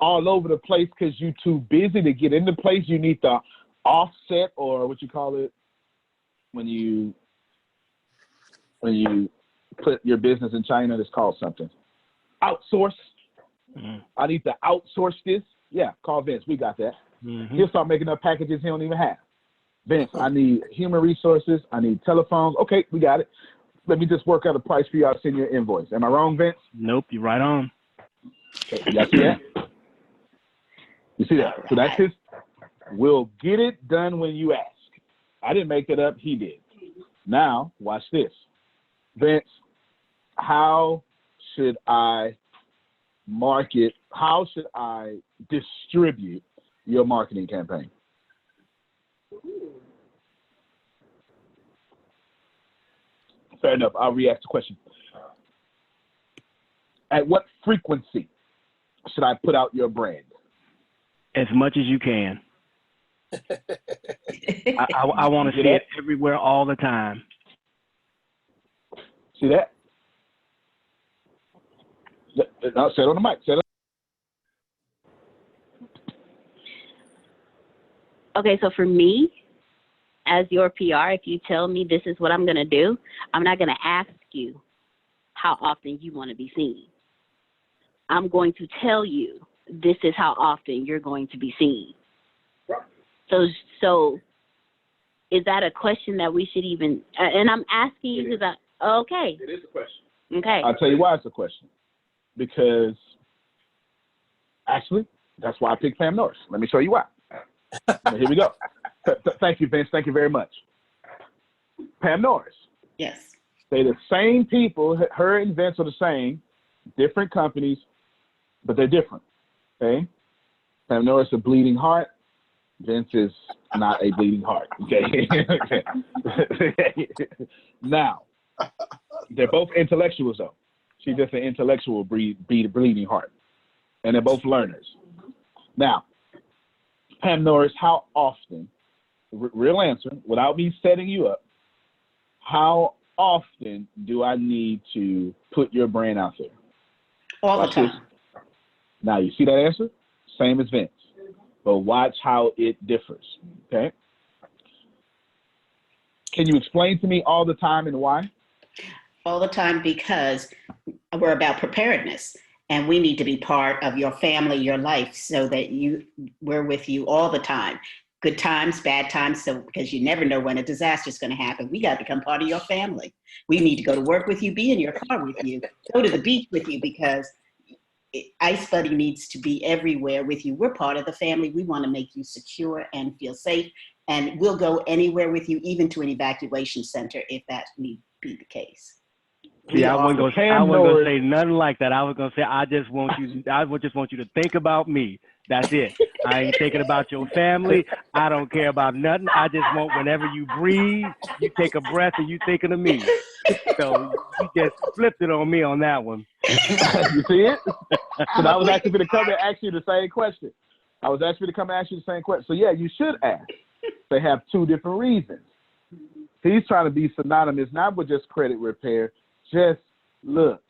All over the place because you too busy to get into place. You need the offset, or what you call it, when you put your business in China, it's called something. Outsource. Mm-hmm. I need to outsource this. Yeah, call Vince. We got that. Mm-hmm. He'll start making up packages he don't even have. Vince, I need human resources. I need telephones. Okay, we got it. Let me just work out a price for you. I'll send you an invoice. Am I wrong, Vince? Nope, you're right on. Okay, y'all see that? You see that? So that's his. We'll get it done when you ask. I didn't make it up. He did. Now, watch this. Vince, how should I market? How should I distribute your marketing campaign? Fair enough. I'll re-ask the question. At what frequency should I put out your brand? As much as you can. I want to see it everywhere all the time. See that? No, say it on the mic. Say it. Okay, so for me, as your PR, if you tell me this is what I'm going to do, I'm not going to ask you how often you want to be seen. I'm going to tell you this is how often you're going to be seen. So is that a question that we should even, and I'm asking you because okay. It is a question. Okay. I'll tell you why it's a question. Because actually, that's why I picked Pam Norris. Let me show you why. Here we go. Thank you, Vince. Thank you very much. Pam Norris. Yes. They're the same people. Her and Vince are the same, different companies, but they're different. Okay? Pam Norris a bleeding heart. Vince is not a bleeding heart. Okay. Now, they're both intellectuals though. She's just an intellectual bleeding heart. And they're both learners. Now, Pam Norris, how often, real answer, without me setting you up, how often do I need to put your brand out there? All the time. This. Now, you see that answer? Same as Vince. But watch how it differs, okay? Can you explain to me all the time and why? All the time because we're about preparedness. And we need to be part of your family, your life, so that we're with you all the time. Good times, bad times, so because you never know when a disaster is going to happen. We got to become part of your family. We need to go to work with you, be in your car with you, go to the beach with you, because Ice Buddy needs to be everywhere with you. We're part of the family. We want to make you secure and feel safe. And we'll go anywhere with you, even to an evacuation center, if that need be the case. Yeah, I wasn't gonna say nothing like that. I was gonna say I just want you to think about me. That's it. I ain't thinking about your family. I don't care about nothing. I just want whenever you breathe, you take a breath and you thinking of me. So you just flipped it on me on that one. You see it? So I was actually going to come and ask you the same question. So yeah, you should ask. They have two different reasons. He's trying to be synonymous, not with just credit repair. Just look.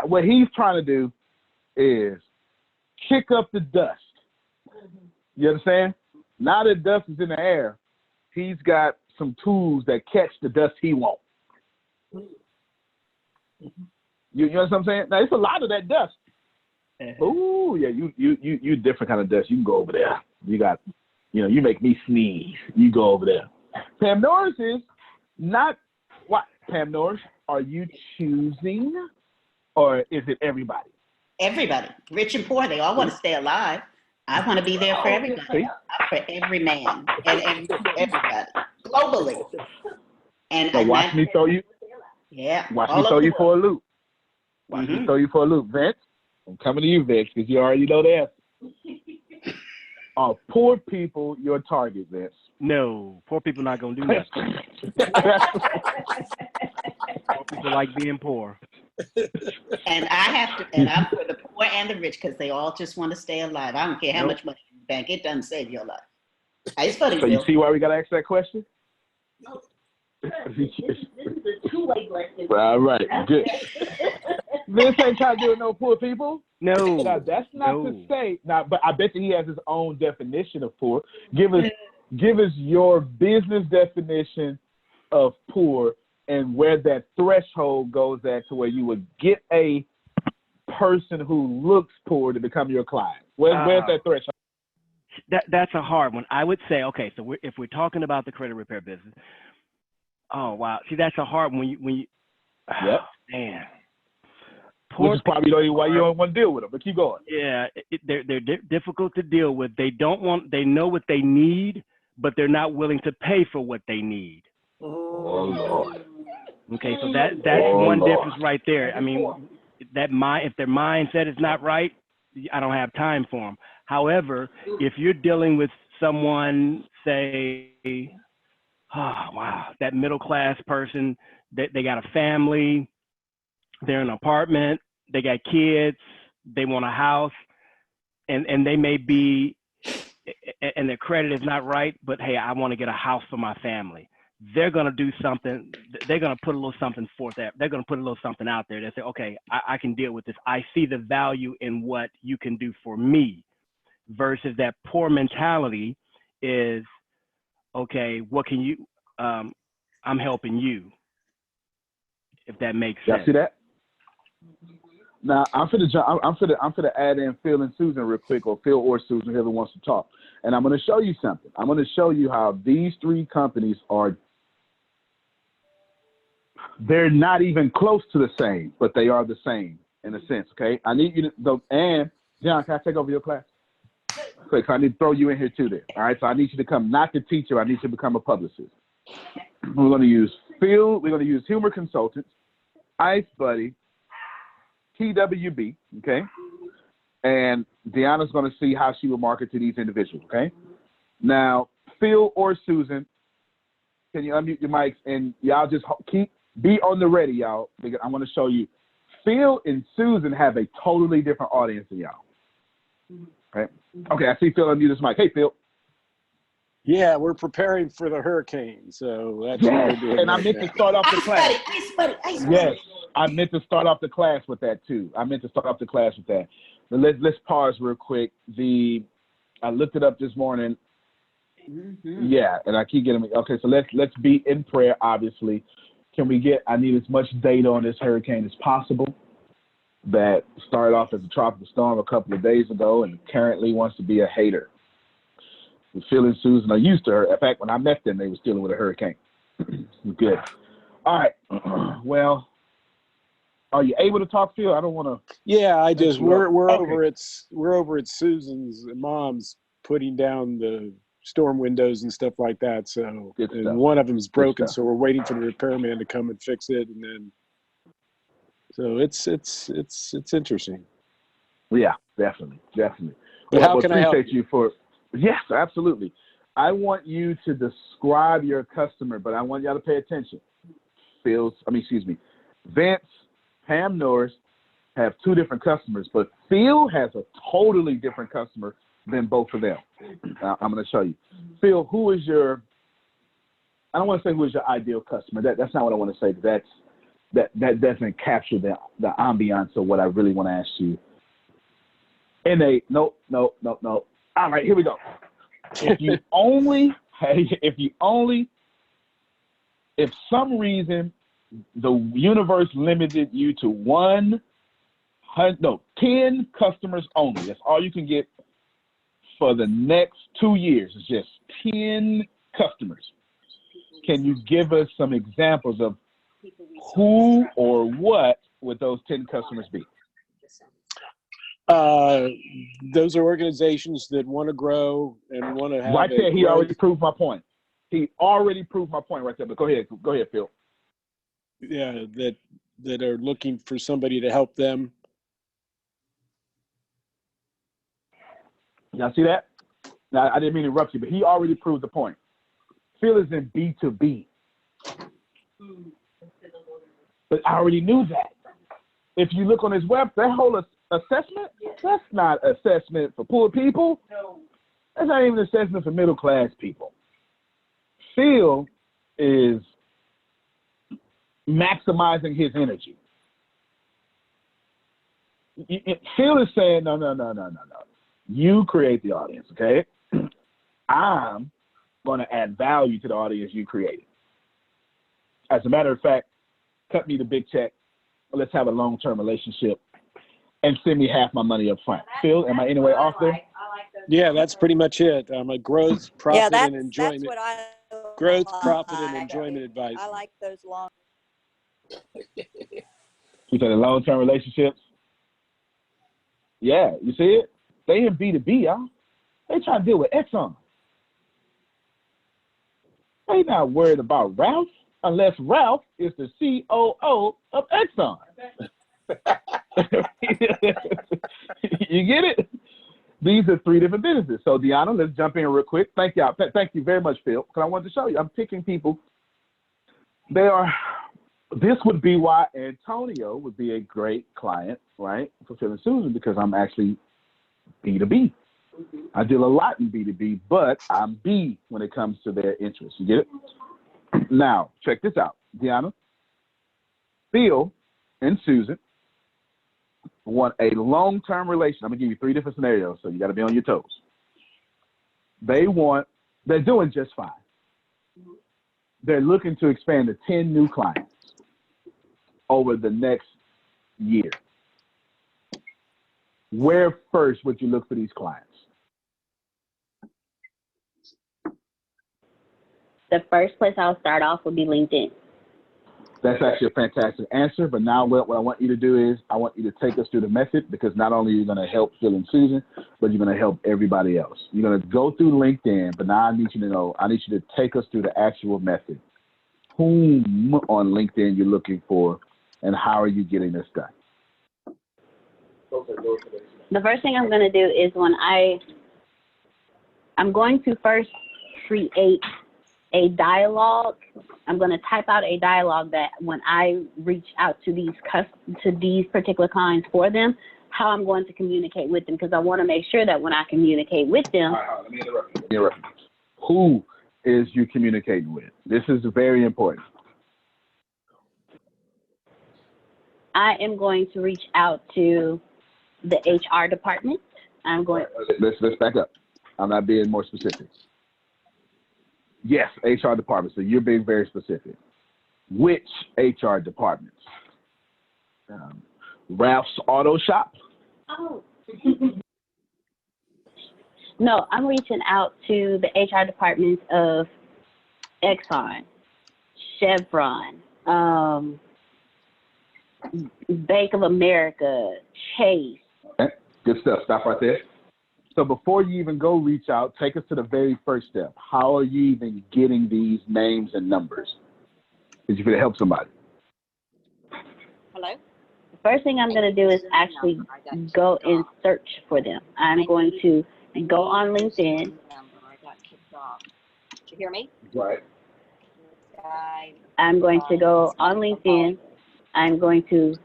What he's trying to do is kick up the dust You understand? Now that dust is in the air, he's got some tools that catch the dust he wants. You know what I'm saying? Now, it's a lot of that dust. Ooh, yeah, you different kind of dust. You can go over there. You got, you make me sneeze. You go over there. Pam Norris is not what? Pam Norris, are you choosing, or is it everybody? Everybody, rich and poor, they all want to stay alive. I want to be there for everybody, for every man and everybody globally. And so watch me throw you. Yeah. Watch me throw you for a loop. Watch me throw you for a loop, Vince. I'm coming to you, Vince, because you already know the answer. Are poor people your target, Vince? No, poor people not gonna do nothing. Poor people like being poor. And I'm for the poor and the rich because they all just want to stay alive. I don't care how much money you bank; it doesn't save your life. It's funny. So you see why we gotta ask that question? This is a two-way question. All right, good. Vince ain't trying to deal with no poor people. No. Now, that's not to say. Now, but I bet you he has his own definition of poor. Give us your business definition of poor and where that threshold goes at to where you would get a person who looks poor to become your client. Where's that threshold? That's a hard one. I would say, okay, so if we're talking about the credit repair business, oh wow, see that's a hard one when you yep. Man. Which is probably why you don't want to deal with them, but keep going. Yeah, they're difficult to deal with. They know what they need, but they're not willing to pay for what they need. Oh Lord. Okay, so that's one difference right there. I mean, if their mindset is not right, I don't have time for them. However, if you're dealing with someone, say, that middle class person, they got a family, they're in an apartment, they got kids, they want a house, and they may be, and their credit is not right, but hey, I want to get a house for my family. They're going to do something. They're going to put a little something forth there. They're going to put a little something out there. They say, okay, I can deal with this. I see the value in what you can do for me, versus that poor mentality is, okay, what can you, I'm helping you, if that makes sense. Y'all see that? Now I'm gonna add in Phil and Susan real quick, or Phil or Susan, whoever wants to talk. And I'm gonna show you something. I'm gonna show you how these three companies they're not even close to the same, but they are the same in a sense, okay? I need you to and John, can I take over your class? Quick, I need to throw you in here too there. All right, so I need you to come, not the teacher, I need you to become a publicist. We're gonna use Phil, we're gonna use Humor Consultants, Ice Buddy, TWB, okay? And Deanna's going to see how she will market to these individuals, okay? Now, Phil or Susan, can you unmute your mics and y'all just be on the ready, y'all, because I'm going to show you. Phil and Susan have a totally different audience than y'all, okay? Okay, I see Phil unmute his mic. Hey, Phil. Yeah, we're preparing for the hurricane, so that's what we're doing. And I meant to start off the class. Ice buddy. Yes, I meant to start off the class with that too. But let's pause real quick. I looked it up this morning. Mm-hmm. Yeah, and I keep getting okay. So let's be in prayer. Obviously, I need as much data on this hurricane as possible. That started off as a tropical storm a couple of days ago, and currently wants to be a hater. Phil and Susan are used to her. In fact, when I met them, they was dealing with a hurricane. Good. All right. Well, are you able to talk, Phil? I don't want to. Yeah, we're okay. over at Susan's mom's putting down the storm windows and stuff like that. So, and one of them is broken, so we're waiting for the repairman to come and fix it, and then. So it's interesting. Yeah, definitely. But how can I help you for? Yes, absolutely. I want you to describe your customer, but I want y'all to pay attention. Vince, Pam Norris have two different customers, but Phil has a totally different customer than both of them. I'm going to show you. Phil, I don't want to say who is your ideal customer. That's not what I want to say. That doesn't capture the ambiance of what I really want to ask you. No. All right, here we go. If some reason the universe limited you to 10 customers only, that's all you can get for the next 2 years, it's just 10 customers. Can you give us some examples of who or what would those 10 customers be? Those are organizations that want to grow and want to have. Right there, he already proved my point. He already proved my point right there. But go ahead, Phil. Yeah, that are looking for somebody to help them. Y'all see that? Now, I didn't mean to interrupt you, but he already proved the point. Phil is in B2B. But I already knew that. If you look on his web, that whole assessment, that's not assessment for poor people. No. That's not even assessment for middle class people. Phil is maximizing his energy. Phil is saying, no. You create the audience, okay? I'm going to add value to the audience you created. As a matter of fact, cut me the big check. Let's have a long-term relationship and send me half my money up front. Phil, am I anyway off there? Yeah, that's pretty much it. I'm a growth, profit, and enjoyment. That's what I growth, profit, and enjoyment advice. I like those long. You said the long-term relationships? Yeah, you see it? They in B2B, y'all. They trying to deal with Exxon. They not worried about Ralph unless Ralph is the COO of Exxon. You get it? These are 3 different businesses. So, Deanna, let's jump in real quick. Thank y'all. Thank you very much, Phil, because I wanted to show you. I'm picking people. This would be why Antonio would be a great client, right, for Phil and Susan, because I'm actually B2B. I deal a lot in B2B, but I'm B when it comes to their interests. You get it? Now, check this out. Deanna, Phil and Susan want a long-term relation. I'm going to give you 3 different scenarios, so you got to be on your toes. They're doing just fine. They're looking to expand to 10 new clients over the next year. Where first would you look for these clients? The first place I'll start off would be LinkedIn. That's actually a fantastic answer, but now what I want you to do is I want you to take us through the method, because not only are you going to help Phil and Susan, but you're going to help everybody else. You're going to go through LinkedIn, but now I need you to take us through the actual method. Whom on LinkedIn you're looking for, and how are you getting this done? The first thing I'm going to do is I'm going to first create a dialogue. I'm going to type out a dialogue that when I reach out to these particular clients for them, how I'm going to communicate with them, because I want to make sure that when I communicate with them. Let me interrupt. Who is you communicating with? This is very important. I am going to reach out to the HR department. Let's back up. I'm not being more specific. Yes, HR department. So you're being very specific. Which HR departments? Ralph's Auto Shop? Oh. No, I'm reaching out to the HR departments of Exxon, Chevron, Bank of America, Chase. Okay. Good stuff. Stop right there. So before you even go reach out, take us to the very first step. How are you even getting these names and numbers? Is you going to help somebody? Hello? The first thing I'm going to do is actually go and search for them. I'm going to go on LinkedIn. Did you hear me? Right. I'm going to go on LinkedIn. I'm going to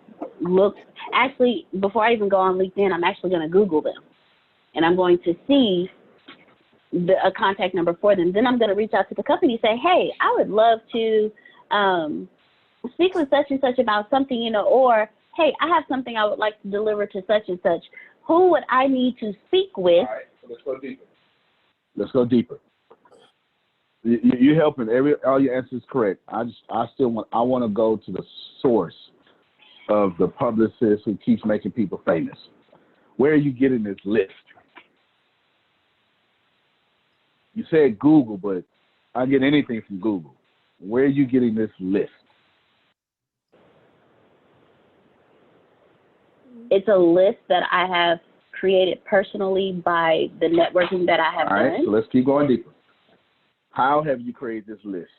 look. Actually, before I even go on LinkedIn, I'm actually going to Google them. And I'm going to see a contact number for them. Then I'm going to reach out to the company and say, hey, I would love to speak with such and such about something, or, hey, I have something I would like to deliver to such and such. Who would I need to speak with? All right, so let's go deeper. Let's go deeper. You helping all your answers correct. I want to go to the source of the publicist who keeps making people famous. Where are you getting this list? You said Google, but I get anything from Google. Where are you getting this list? It's a list that I have created personally by the networking that I have done. All right, so let's keep going deeper. How have you created this list?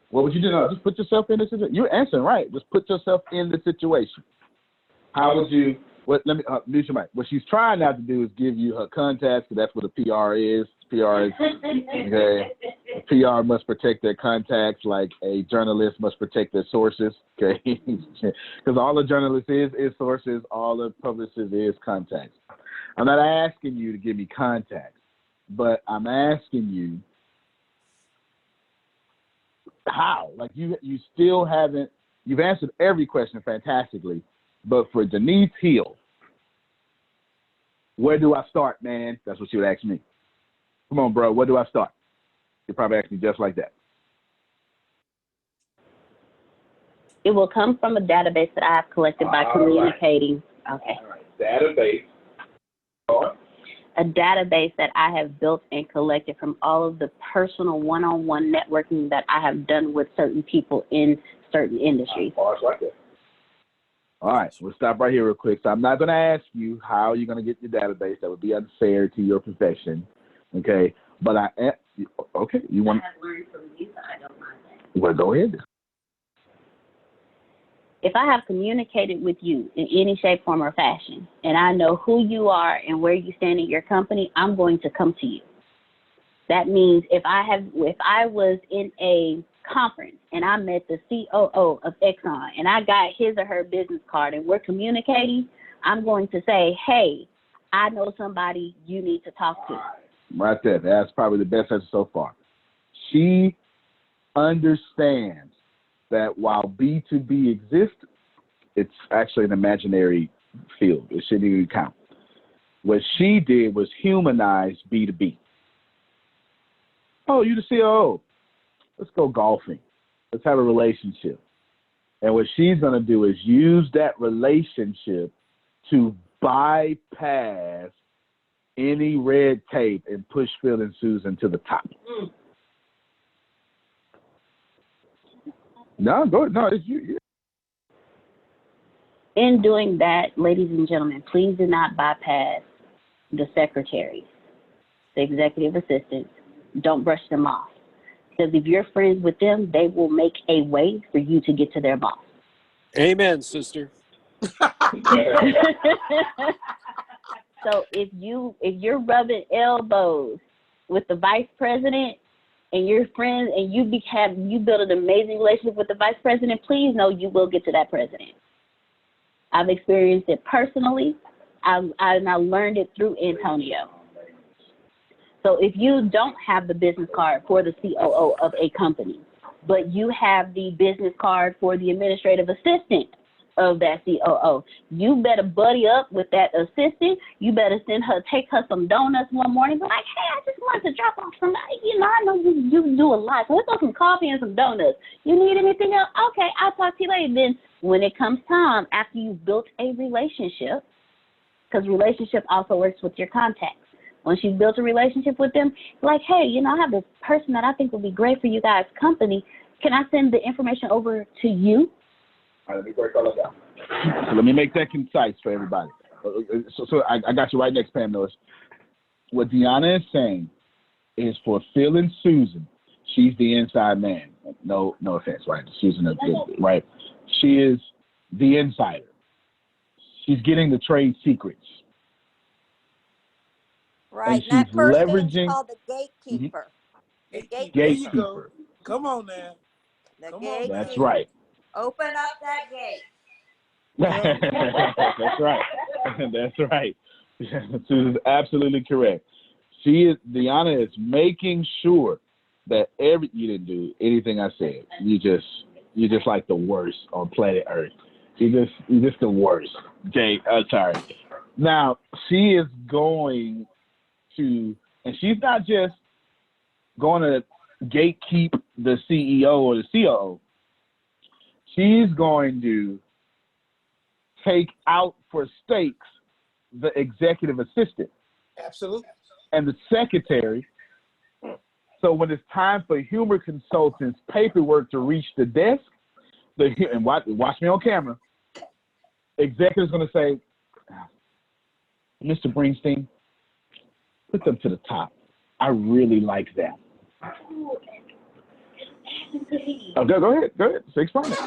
What would you do? No, just put yourself in the situation. You're answering right. Just put yourself in the situation. How would you? Let me mute your mic. What she's trying not to do is give you her contacts, because that's what a PR is. PR is okay. A PR must protect their contacts, like a journalist must protect their sources. Okay, because all a journalist is sources. All a publicist is contacts. I'm not asking you to give me contacts, but I'm asking you. How? Like you still haven't. You've answered every question fantastically, but for Denise Hill, where do I start, man? That's what she would ask me. Come on, bro. Where do I start? You'd probably ask me just like that. It will come from a database that I have collected by communicating. Right. Okay. All right. Database. A database that I have built and collected from all of the personal one-on-one networking that I have done with certain people in certain industries. All right, so we'll stop right here real quick. So I'm not going to ask you how you're going to get your database. That would be unfair to your profession, okay? But okay, you want? I have learned from you, so I don't mind that. Well, go ahead. If I have communicated with you in any shape, form, or fashion, and I know who you are and where you stand in your company, I'm going to come to you. That means if I was in a conference and I met the COO of Exxon and I got his or her business card and we're communicating, I'm going to say, hey, I know somebody you need to talk to. Right there. That's probably the best answer so far. She understands that while B2B exists, it's actually an imaginary field. It shouldn't even count. What she did was humanize B2B. Oh, you the COO. Let's go golfing. Let's have a relationship. And what she's going to do is use that relationship to bypass any red tape and push Phil and Susan to the top. No, go ahead. No, it's you. In doing that, ladies and gentlemen, please do not bypass the secretaries, the executive assistants. Don't brush them off. Because if you're friends with them, they will make a way for you to get to their boss. Amen, sister. So if you're rubbing elbows with the vice president and you're friends and you build an amazing relationship with the vice president, please know you will get to that president. I've experienced it personally. I learned it through Antonio. So if you don't have the business card for the COO of a company, but you have the business card for the administrative assistant of that COO, you better buddy up with that assistant. You better take her some donuts one morning. Be like, hey, I just wanted to drop off some, I know you do a lot. So let's go some coffee and some donuts. You need anything else? Okay, I'll talk to you later. Then when it comes time, after you've built a relationship, because relationship also works with your contacts. Once you've built a relationship with them, like, hey, I have this person that I think would be great for you guys' company. Can I send the information over to you? All right, let me break all that down. So let me make that concise for everybody. So I got you right next, Pam Norris. What Deanna is saying is for Phil and Susan, she's the inside man. No offense, right? Susan, right? She is the insider. She's getting the trade secrets. Right. And she's leveraging called the gatekeeper. Mm-hmm. The gatekeeper. There you go. Come on now. Come on. That's right. Open up that gate. That's right. That's right. Susan's absolutely correct. Deanna is making sure that you didn't do anything I said. You're just like the worst on planet Earth. You're just the worst. Jay, sorry. Now she is going to And she's not just going to gatekeep the CEO or the COO. She's going to take out for stakes the executive assistant. Absolutely. And the secretary. So when it's time for humor consultants' paperwork to reach the desk, and watch me on camera, executive's going to say, Mr. Springsteen, put them to the top. I really like them. Oh, go ahead. Explain it.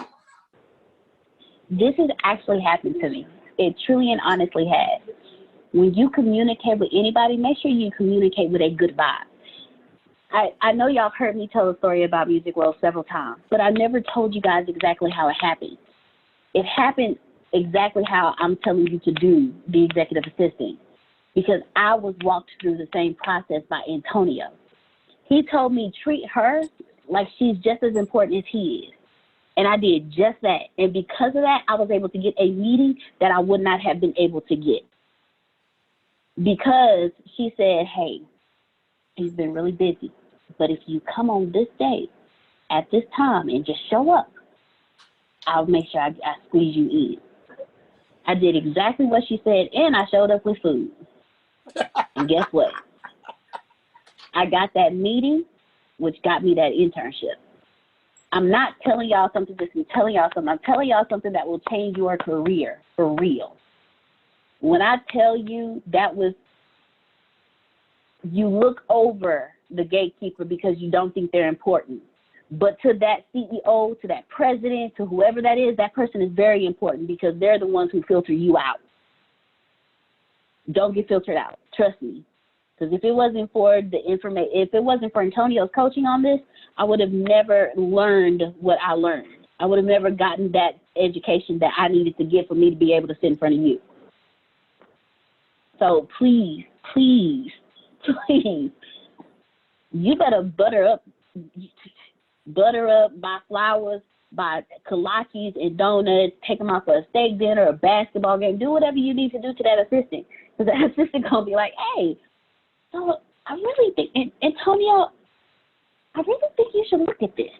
This has actually happened to me. It truly and honestly has. When you communicate with anybody, make sure you communicate with a good vibe. I know y'all have heard me tell the story about Music World several times, but I never told you guys exactly how it happened. It happened exactly how I'm telling you to do the executive assistant, because I was walked through the same process by Antonio. He told me treat her like she's just as important as he is. And I did just that. And because of that, I was able to get a meeting that I would not have been able to get. Because she said, hey, he's been really busy, but if you come on this day at this time and just show up, I'll make sure I squeeze you in. I did exactly what she said, and I showed up with food. And guess what? I got that meeting, which got me that internship. I'm not telling y'all something just to telling y'all something. I'm telling y'all something that will change your career for real. When I tell you that was, you look over the gatekeeper because you don't think they're important. But to that CEO, to that president, to whoever that is, that person is very important because they're the ones who filter you out. Don't get filtered out. Trust me. Because if it wasn't for the information, if it wasn't for Antonio's coaching on this, I would have never learned what I learned. I would have never gotten that education that I needed to get for me to be able to sit in front of you. So please, please, please, you better butter up, buy flowers, buy kolaches and donuts, take them out for a steak dinner, a basketball game, do whatever you need to do to that assistant. Because that assistant going to be like, hey, so I really think, Antonio, I really think you should look at this.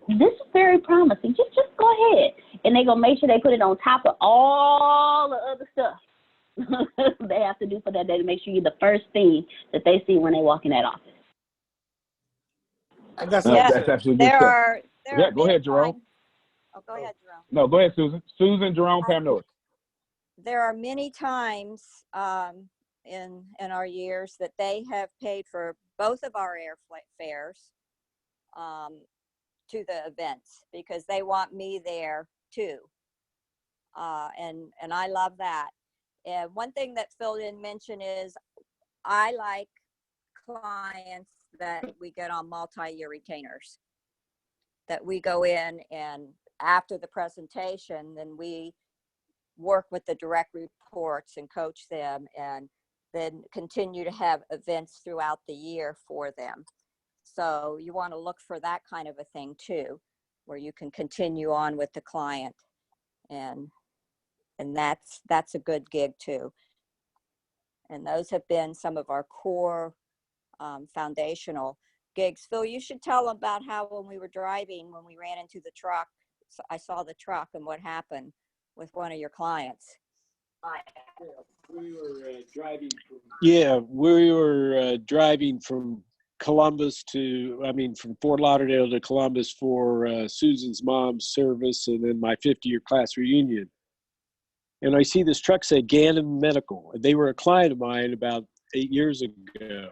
This is very promising. Just go ahead. And they're going to make sure they put it on top of all the other stuff they have to do for that day to make sure you're the first thing that they see when they walk in that office. That's absolutely good stuff. Go ahead, Jerome. Go ahead, Jerome. No, go ahead, Susan. Susan, Jerome, Pam Norris. There are many times in our years that they have paid for both of our airfares to the events because they want me there too. And I love that. And one thing that Phil didn't mention is I like clients that we get on multi-year retainers, that we go in and after the presentation, then we work with the direct reports and coach them and then continue to have events throughout the year for them. So you want to look for that kind of a thing too, where you can continue on with the client. And that's a good gig too. And those have been some of our core foundational gigs. Phil, you should tell them about how when we were driving, when we ran into the truck, I saw the truck and what happened with one of your clients. We were driving from. Yeah, we were driving from Columbus from Fort Lauderdale to Columbus for Susan's mom's service and then my 50-year class reunion. And I see this truck say Gannon Medical. And they were a client of mine about 8 years ago.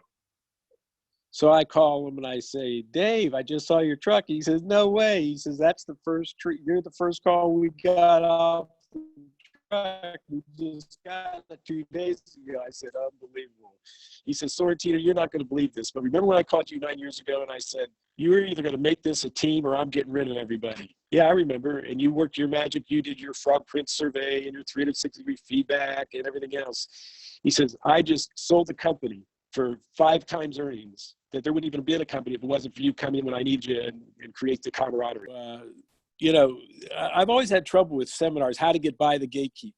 So I call him and I say, Dave, I just saw your truck. He says, no way. He says, that's the first you're the first call we got off the truck. We just got it 2 days ago. I said, unbelievable. He says, Sorrentino, you're not going to believe this, but remember when I called you 9 years ago and I said, you were either going to make this a team or I'm getting rid of everybody. Yeah, I remember. And you worked your magic. You did your frog print survey and your 360-degree feedback and everything else. He says, I just sold the company for 5 times earnings, that there wouldn't even have been a company if it wasn't for you coming in when I need you and create the camaraderie. I've always had trouble with seminars, how to get by the gatekeeper.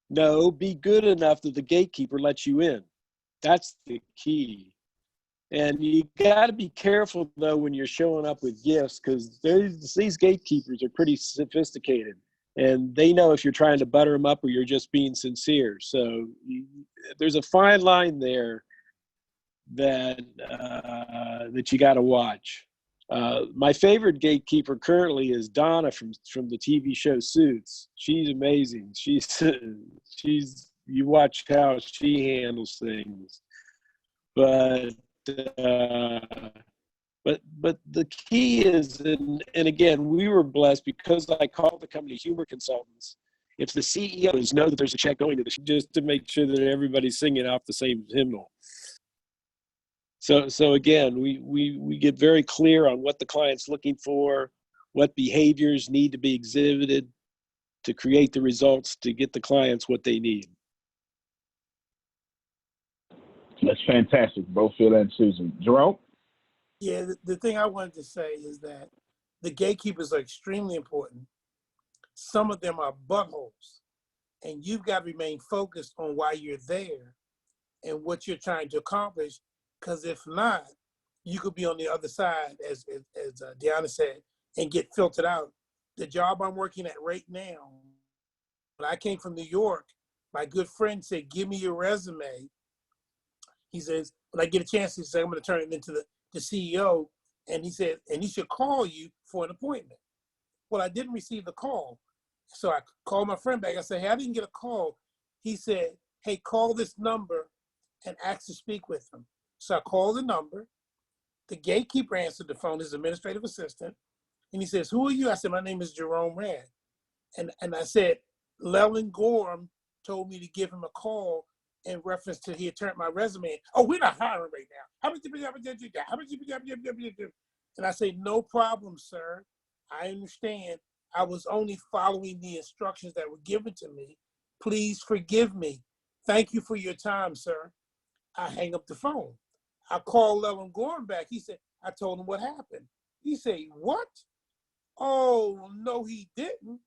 No, be good enough that the gatekeeper lets you in. That's the key. And you got to be careful, though, when you're showing up with gifts, because these gatekeepers are pretty sophisticated. And they know if you're trying to butter them up or you're just being sincere. So there's a fine line there that that you got to watch. My favorite gatekeeper currently is Donna from the TV show Suits. She's amazing. She's you watch how she handles things, but the key is, and again, we were blessed because I called the company humor consultants. If the CEOs know that there's a check going to the just to make sure that everybody's singing off the same hymnal. So again, we get very clear on what the client's looking for, what behaviors need to be exhibited to create the results to get the clients what they need. That's fantastic, both Phil and Susan. Jerome? Yeah, the thing I wanted to say is that the gatekeepers are extremely important. Some of them are buttholes, and you've got to remain focused on why you're there and what you're trying to accomplish, because if not, you could be on the other side, as Deanna said, and get filtered out. The job I'm working at right now, when I came from New York, my good friend said, give me your resume. He says, when I get a chance, he said, I'm going to turn it into the CEO. And he said, and he should call you for an appointment. Well, I didn't receive the call. So I called my friend back. I said, hey, I didn't get a call. He said, hey, call this number and ask to speak with him. So I called the number. The gatekeeper answered the phone, his administrative assistant. And he says, who are you? I said, my name is Jerome Rand. And I said, Leland Gorham told me to give him a call in reference to he had turned my resume in. Oh, we're not hiring right now. How much? And I say, no problem, sir. I understand. I was only following the instructions that were given to me. Please forgive me. Thank you for your time, sir. I hang up the phone. I called Leland Gorham back. He said, I told him what happened. He said, what? Oh, no, he didn't.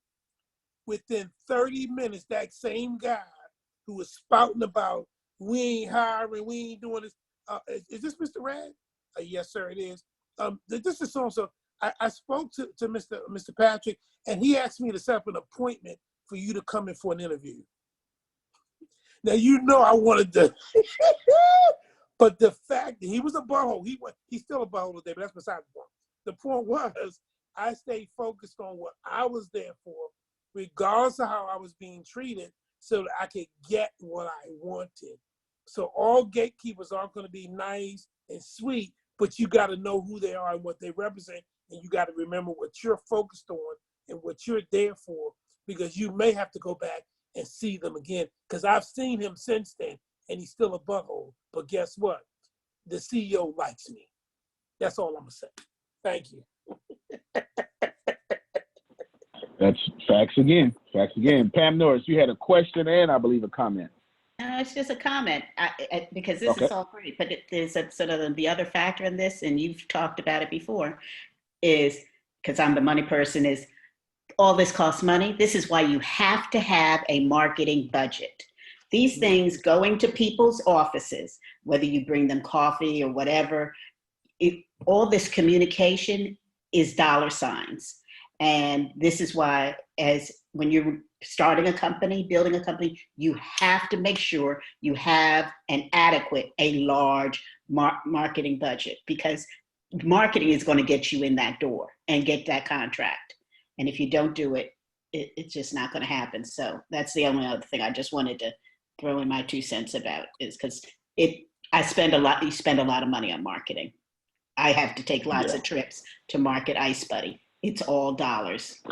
Within 30 minutes, that same guy who was spouting about, we ain't hiring, we ain't doing this. Is this Mr. Rad? Yes, sir, it is. This is so-and-so. I spoke to Mr. Patrick, and he asked me to set up an appointment for you to come in for an interview. Now, you know I wanted to, but the fact that he was a butthole, he's still a butthole today, but that's beside the point. The point was, I stayed focused on what I was there for, regardless of how I was being treated, so that I could get what I wanted. So all gatekeepers aren't going to be nice and sweet, but you got to know who they are and what they represent, and you got to remember what you're focused on and what you're there for, because you may have to go back and see them again, because I've seen him since then, and he's still a butthole. But guess what? The CEO likes me. That's all I'm going to say. Thank you. That's facts again. Facts again. Pam Norris, you had a question and I believe a comment. No, it's just a comment because this is all great, but there's a sort of the other factor in this, and you've talked about it before, is because I'm the money person, is all this costs money. This is why you have to have a marketing budget. These things going to people's offices, whether you bring them coffee or whatever, all this communication is dollar signs. And this is why, as when you're starting a company, building a company, you have to make sure you have an adequate, a large marketing budget, because marketing is going to get you in that door and get that contract. And if you don't do it, it's just not going to happen. So that's the only other thing I just wanted to throw in my 2 cents about, is because you spend a lot of money on marketing. I have to take lots of trips to market Ice Buddy. It's all dollars.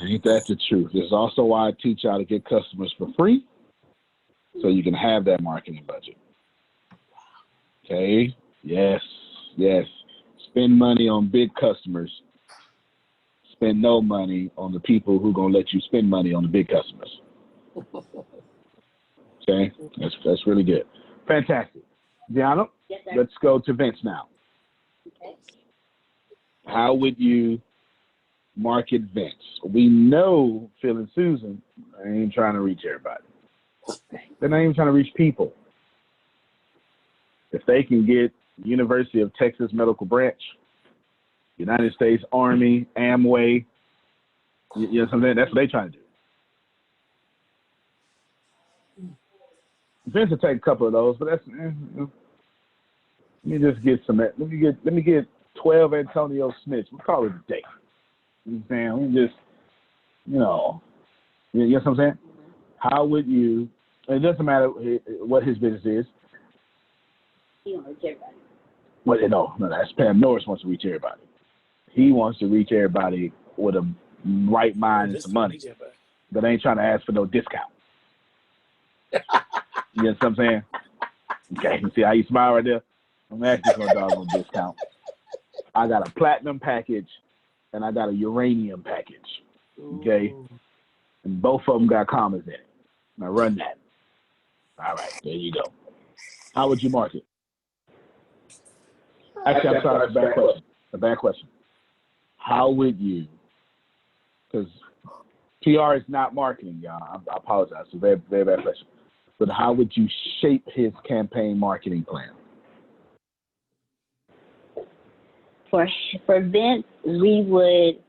Ain't that the truth? This is also why I teach y'all to get customers for free, so you can have that marketing budget. Okay? Yes. Spend money on big customers. Spend no money on the people who are going to let you spend money on the big customers. Okay? That's really good. Fantastic. Deanna, let's go to Vince now. Okay. How would you market Vince? We know Phil and Susan ain't trying to reach everybody. They're not even trying to reach people. If they can get University of Texas Medical Branch, United States Army, Amway, you know what I'm saying? That's what they're trying to do. Vince will take a couple of those, but that's. Let me just get some. Let me get 12 Antonio Smiths. We'll call it a day. You know what I'm saying? Let me just, you know what I'm saying? How would you? It doesn't matter what his business is. He don't reach everybody. Well, no, that's Pam Norris wants to reach everybody. He wants to reach everybody with a right mind and some money, but ain't trying to ask for no discount. You know what I'm saying? Okay, you see how you smile right there? I'm asking for a doggone discount. I got a platinum package and I got a uranium package. Okay? And both of them got commas in it. Now run that. All right, there you go. How would you market? Actually, I'm sorry, that's a bad question. How would you, because PR is not marketing, y'all. I apologize. It's a very, very bad question. But how would you shape his campaign marketing plan? For Vince, we would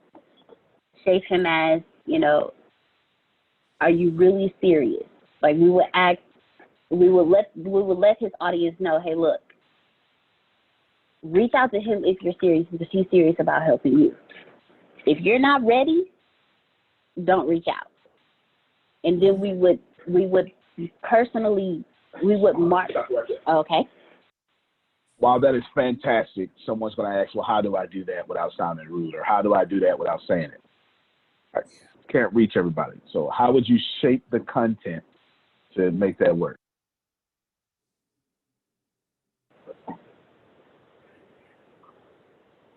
shape him as, you know, are you really serious? Like we would let his audience know, hey, look, reach out to him if you're serious, because he's serious about helping you. If you're not ready, don't reach out. And then we would personally, mark. Okay. While that is fantastic, someone's going to ask, well, how do I do that without sounding rude? Or how do I do that without saying it? I can't reach everybody. So how would you shape the content to make that work?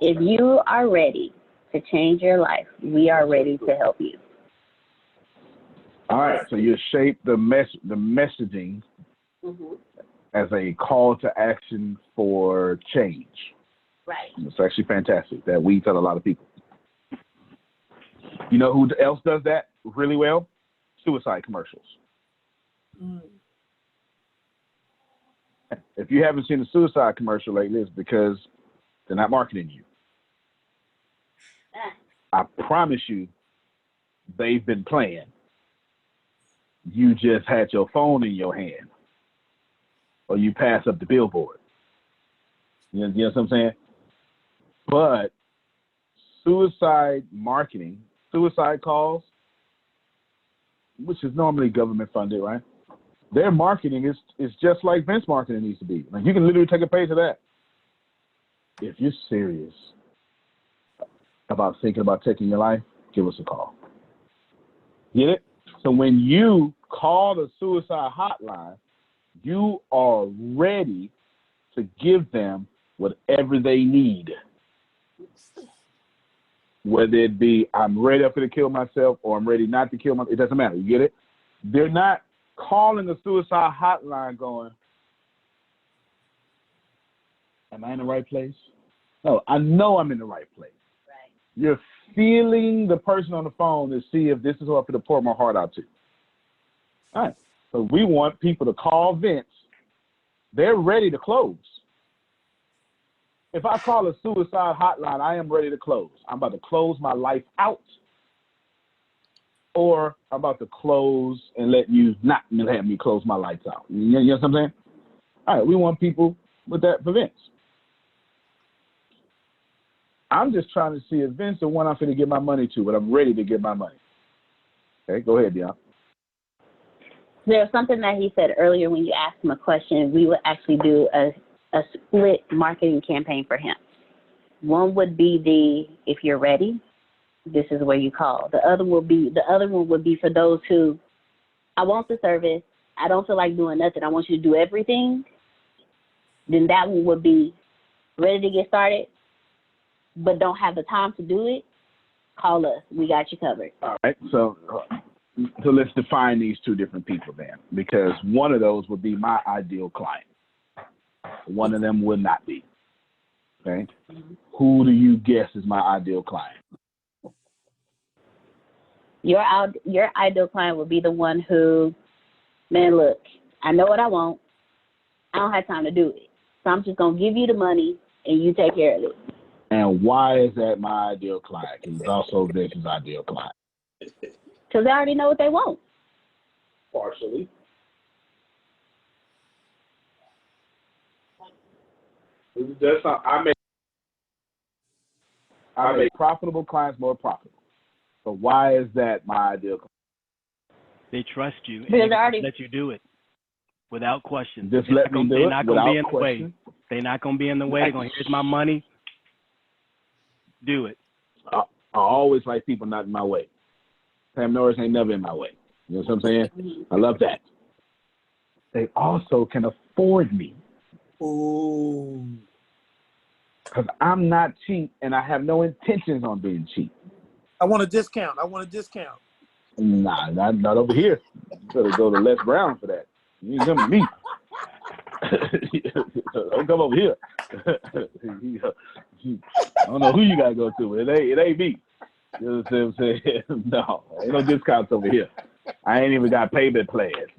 If you are ready to change your life, we are ready to help you. All right. So you shape the messaging as a call to action for change. Right. It's actually fantastic. That weeds out a lot of people. You know who else does that really well? Suicide commercials. If you haven't seen a suicide commercial lately, it's because they're not marketing you. I promise you, they've been playing. You just had your phone in your hand, or you pass up the billboard. You know what I'm saying? But suicide marketing, suicide calls, which is normally government funded, right? Their marketing is just like Vince marketing needs to be. Like you can literally take a page of that. If you're serious about thinking about taking your life, give us a call. Get it? So when you call the suicide hotline, you are ready to give them whatever they need. Whether it be, I'm ready to kill myself or I'm ready not to kill myself, it doesn't matter. You get it? They're not calling the suicide hotline going, am I in the right place? No, I know I'm in the right place. Right. You're feeling the person on the phone to see if this is who I'm going to pour my heart out to. All right. So we want people to call Vince. They're ready to close. If I call a suicide hotline, I am ready to close. I'm about to close my life out, or I'm about to close and let you not have me close my lights out. You know what I'm saying? All right, we want people with that for Vince. I'm just trying to see if Vince the one I'm going to give my money to, but I'm ready to give my money. Okay, go ahead, Dion. There's something that he said earlier when you asked him a question. We would actually do a split marketing campaign for him. One would be if you're ready, this is where you call. The other one would be for those who, I want the service, I don't feel like doing nothing, I want you to do everything. Then that one would be ready to get started, but don't have the time to do it. Call us. We got you covered. All right. So let's define these two different people then, because one of those would be my ideal client. One of them would not be. Okay. Mm-hmm. Who do you guess is my ideal client? Your ideal client would be the one who, man, look, I know what I want. I don't have time to do it. So I'm just going to give you the money and you take care of it. And why is that my ideal client? Because it's also Vince's ideal client. Because they already know what they want. Partially. That's not, I make profitable clients more profitable. So why is that my ideal client? They trust you and Because they already let you do it without question. Just let me do it without question. They're not going to be in the way. They're going to, here's my money. Do it. I always like people not in my way. Sam Norris ain't never in my way. You know what I'm saying? I love that. They also can afford me. Ooh. Because I'm not cheap and I have no intentions on being cheap. I want a discount. Nah, not over here. You better go to Les Brown for that. You ain't coming to me. Don't come over here. I don't know who you gotta go to, but it ain't me. You know what I'm saying? No, ain't no discounts over here. I ain't even got payment plans.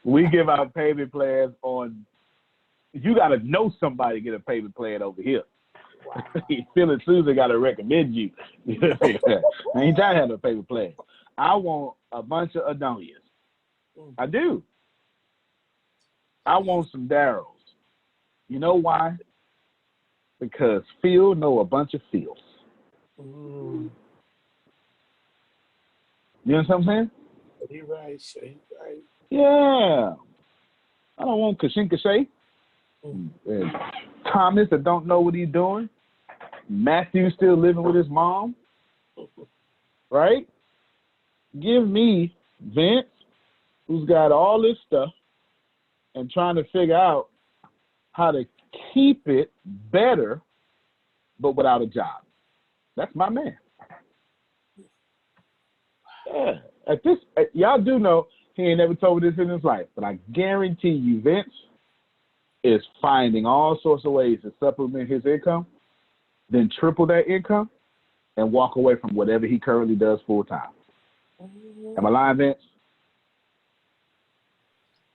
We give out payment plans on. You gotta know somebody to get a payment plan over here. Wow. Phil and Susan gotta recommend you. I ain't trying to have a payment plan. I want a bunch of Adonias. I do. I want some Darryls. You know why? Because Phil know a bunch of Phils. You know what I'm saying? You're right, Shay. Right. Yeah. I don't want Kashin Kashay. Thomas that don't know what he's doing. Matthew still living with his mom. Right? Give me Vince, who's got all this stuff and trying to figure out how to keep it better, but without a job. That's my man. Yeah. Y'all do know he ain't never told me this in his life, but I guarantee you Vince is finding all sorts of ways to supplement his income, then triple that income, and walk away from whatever he currently does full time. Am I lying, Vince?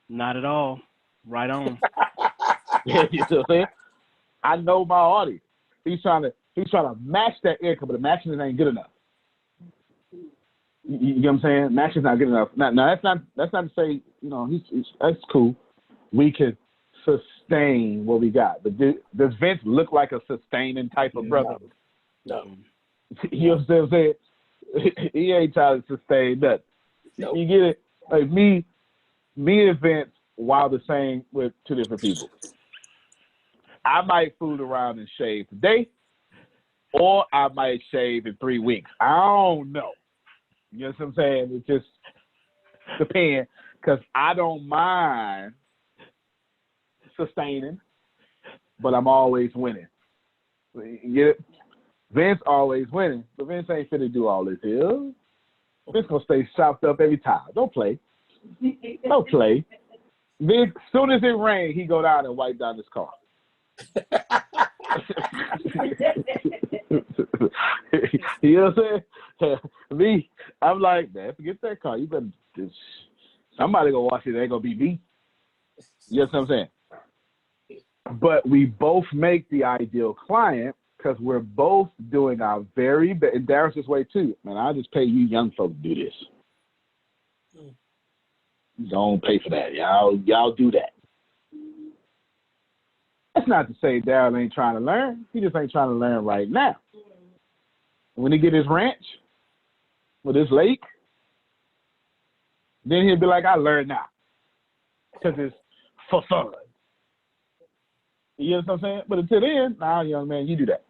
Not at all. Right on. You know what I'm saying? I know my audience. He's trying to match that income, but the matching it ain't good enough. You know what I'm saying? Matching's not good enough. Now that's not to say, you know, that's cool. We can sustain what we got. But does Vince look like a sustaining type of brother? No. You know what I'm saying? He ain't trying to sustain nothing. Nope. You get it? Like me and Vince, while the same with two different people. I might fool around and shave today, or I might shave in 3 weeks. I don't know. You know what I'm saying? It just depends, because I don't mind sustaining, but I'm always winning. You get it? Vince always winning, but Vince ain't finna do all this here. Vince gonna stay chopped up every time. Don't play. Don't play. Vince, as soon as it rains, he go down and wipe down his car. You know what I'm saying? Me, I'm like, man, forget that car. You better somebody gonna wash it. It ain't gonna be me. You know what I'm saying? But we both make the ideal client because we're both doing our very best. And Darren's this way too. Man, I'll just pay you young folks to do this. Don't pay for that. Y'all do that. That's not to say Darryl ain't trying to learn. He just ain't trying to learn right now. When he get his ranch with his lake, then he'll be like, I learned now. Because it's for fun. You know what I'm saying? But until then, nah, young man, you do that.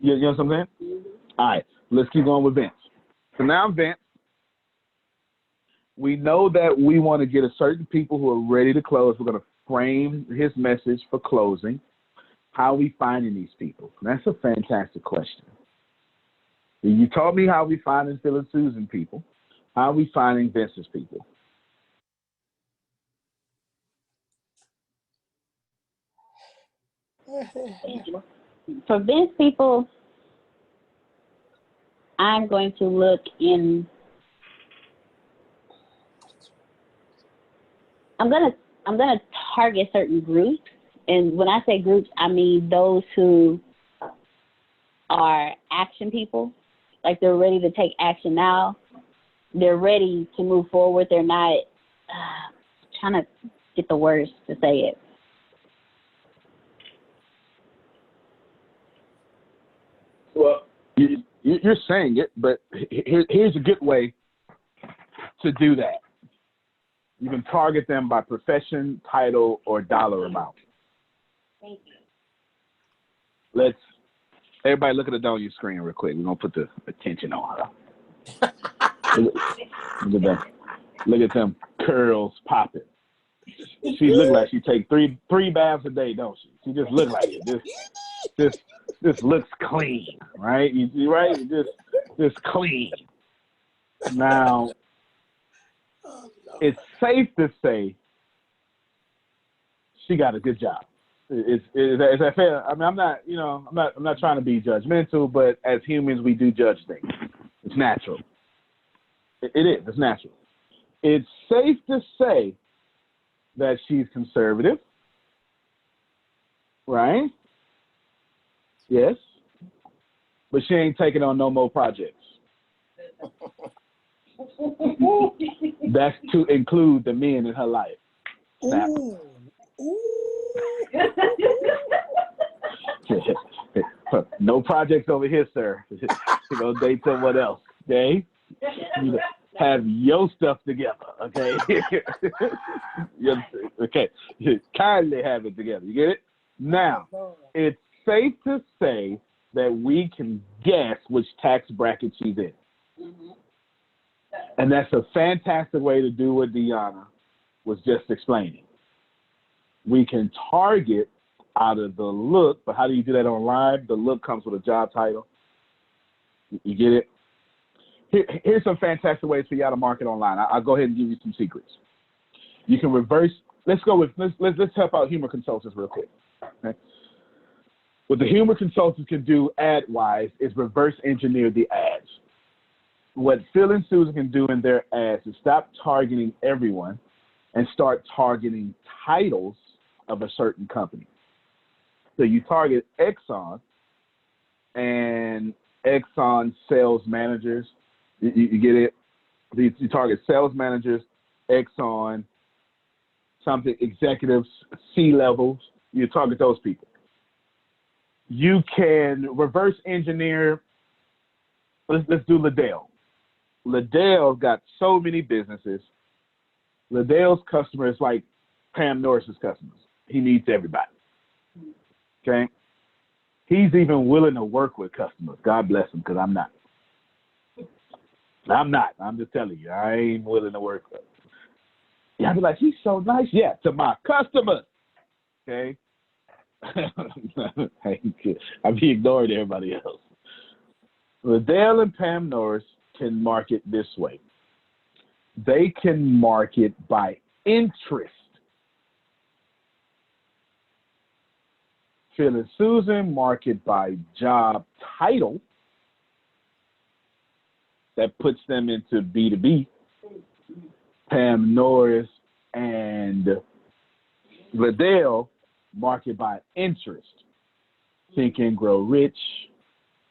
You know what I'm saying? All right, let's keep going with Vince. So now Vince, we know that we want to get a certain people who are ready to close. We're going to frame his message for closing. How are we finding these people? That's a fantastic question. You told me how we finding Phil and Susan people. How are we finding Vince's people? For Vince people, I'm going to look in I'm gonna target certain groups, and when I say groups, I mean those who are action people, like they're ready to take action now. They're ready to move forward. They're not trying to get the words to say it. Well, you're saying it, but here's a good way to do that. You can target them by profession, title, or dollar amount. Thank you. Let's everybody look at it on your screen real quick. We're gonna put the attention on her. Look at them curls popping. She look like she take three baths a day, don't she? She just look like it. This looks clean, right? You right? Just clean. Now, it's safe to say she got a good job. Is that fair? I mean, I'm not trying to be judgmental, but as humans, we do judge things. It's natural. It is. It's natural. It's safe to say that she's conservative, right? Yes. But she ain't taking on no more projects. That's to include the men in her life. Ooh. No projects over here, sir. Go date someone else, okay? You have your stuff together, okay? Okay, kindly have it together. You get it? Now, it's safe to say that we can guess which tax bracket she's in. Mm-hmm. And that's a fantastic way to do what Deanna was just explaining. We can target out of the look, but how do you do that online? The look comes with a job title. You get it? Here's some fantastic ways for y'all to market online. I'll go ahead and give you some secrets. You can reverse. Let's help out humor consultants real quick. Okay? What the humor consultants can do ad-wise is reverse engineer the ads. What Phil and Susan can do in their ads is stop targeting everyone and start targeting titles of a certain company. So you target Exxon and Exxon sales managers. You get it? You target sales managers, Exxon, something executives, C-levels. You target those people. You can reverse engineer. Let's do Liddell. Liddell's got so many businesses. Liddell's customers like Pam Norris's customers. He needs everybody. Okay? He's even willing to work with customers. God bless him, because I'm not. I'm just telling you, I ain't willing to work with him. Yeah, I'd be like, he's so nice. Yeah, to my customers. Okay? I'm ignoring everybody else. Liddell and Pam Norris can market this way. They can market by interest. Phil and Susan market by job title. That puts them into B2B. Pam Norris and Liddell market by interest. Think and Grow Rich,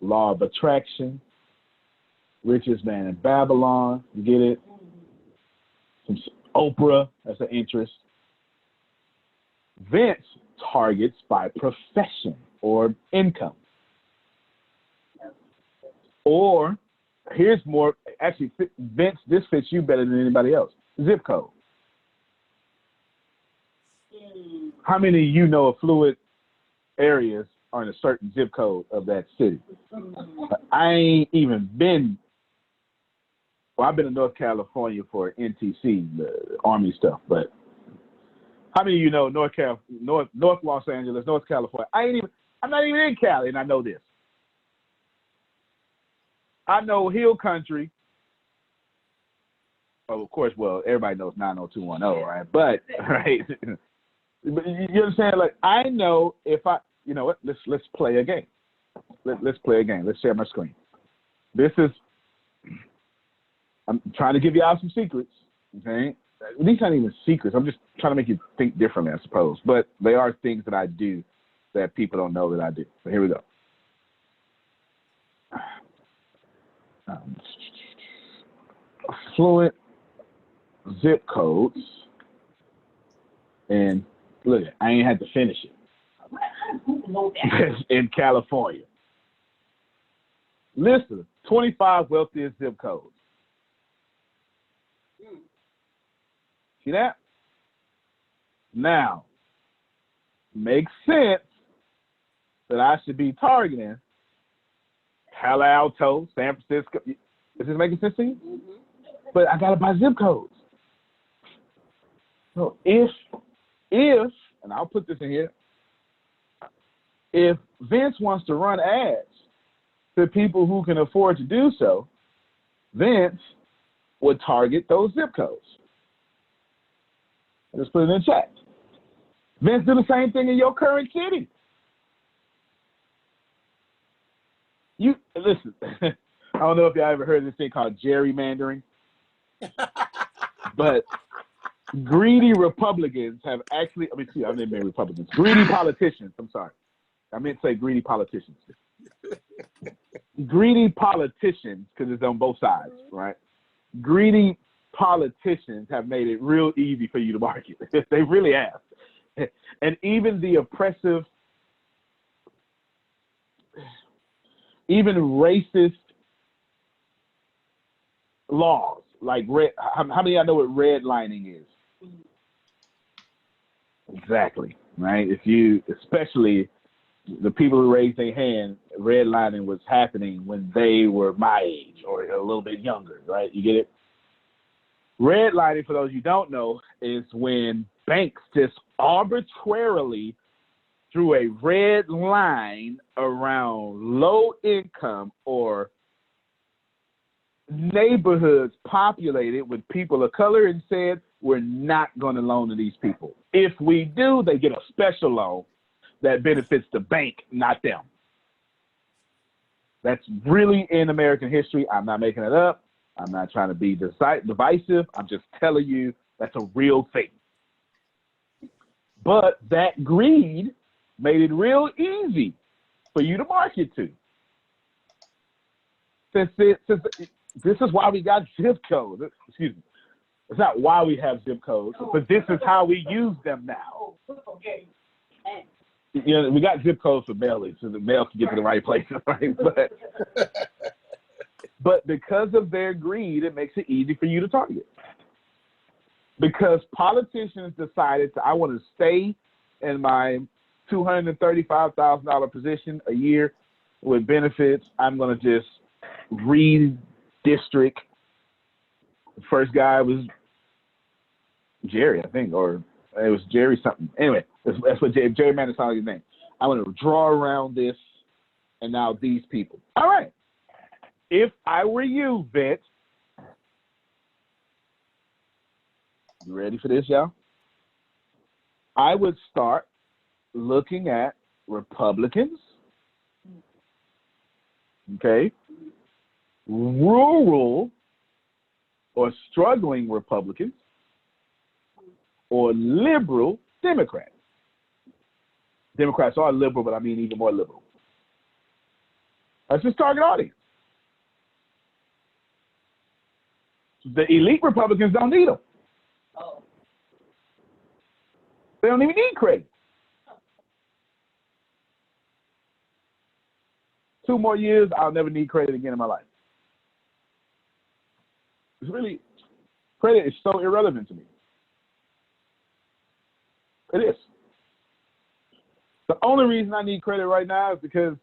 Law of Attraction, Richest Man in Babylon, you get it? Some Oprah, that's an interest. Vince targets by profession or income. Or, here's more, actually, Vince, this fits you better than anybody else. Zip code. How many of you know affluent areas are in a certain zip code of that city? I ain't even been. Well, I've been in North California for NTC, the Army stuff, but how many of you know North Los Angeles, North California? I'm not even in Cali, and I know this. I know Hill Country. Oh, of course, well, everybody knows 90210, right? But, right. But you understand? Like, I know if you know what? Let's play a game. Let's play a game. Let's share my screen. I'm trying to give you out some secrets, okay? these aren't even secrets. I'm just trying to make you think differently, I suppose. But they are things that I do that people don't know that I do. So here we go. Affluent zip codes. And look, I ain't had to finish it. In California. Listen, 25 wealthiest zip codes. See that? Now, makes sense that I should be targeting Palo Alto, San Francisco. Is this making sense to you? Mm-hmm. But I gotta buy zip codes. So if, and I'll put this in here, if Vince wants to run ads to people who can afford to do so, Vince would target those zip codes. Just put it in chat. Vince, do the same thing in your current city. You listen. I don't know if y'all ever heard of this thing called gerrymandering, but greedy Republicans have actually. I didn't mean Republicans. Greedy politicians. I'm sorry. I meant to say greedy politicians. Greedy politicians, because it's on both sides, right? Greedy politicians have made it real easy for you to market. They really have. And even the oppressive, even racist laws, like how many of y'all know what redlining is? Exactly, right? Especially the people who raised their hand, redlining was happening when they were my age or a little bit younger, right? You get it? Redlining, for those you don't know, is when banks just arbitrarily drew a red line around low income or neighborhoods populated with people of color and said, we're not going to loan to these people. If we do, they get a special loan that benefits the bank, not them. That's really in American history. I'm not making it up. I'm not trying to be divisive. I'm just telling you that's a real thing. But that greed made it real easy for you to market to. Since this is why we got zip codes. Excuse me. It's not why we have zip codes, but this is how we use them now. You know, we got zip codes for mailing, so the mail can get to the right places, right? But because of their greed, it makes it easy for you to target. Because politicians decided I want to stay in my $235,000 position a year with benefits. I'm going to just redistrict. The first guy was Jerry, I think, or it was Jerry something. Anyway, that's what Jerry Mann sounded his name. I'm going to draw around this, and now these people. All right. If I were you, Vince, you ready for this, y'all? I would start looking at Republicans, okay, rural or struggling Republicans, or liberal Democrats. Democrats are liberal, but I mean even more liberal. That's his target audience. The elite Republicans don't need them. They don't even need credit. 2 more years, I'll never need credit again in my life. It's really, credit is so irrelevant to me. It is. The only reason I need credit right now is because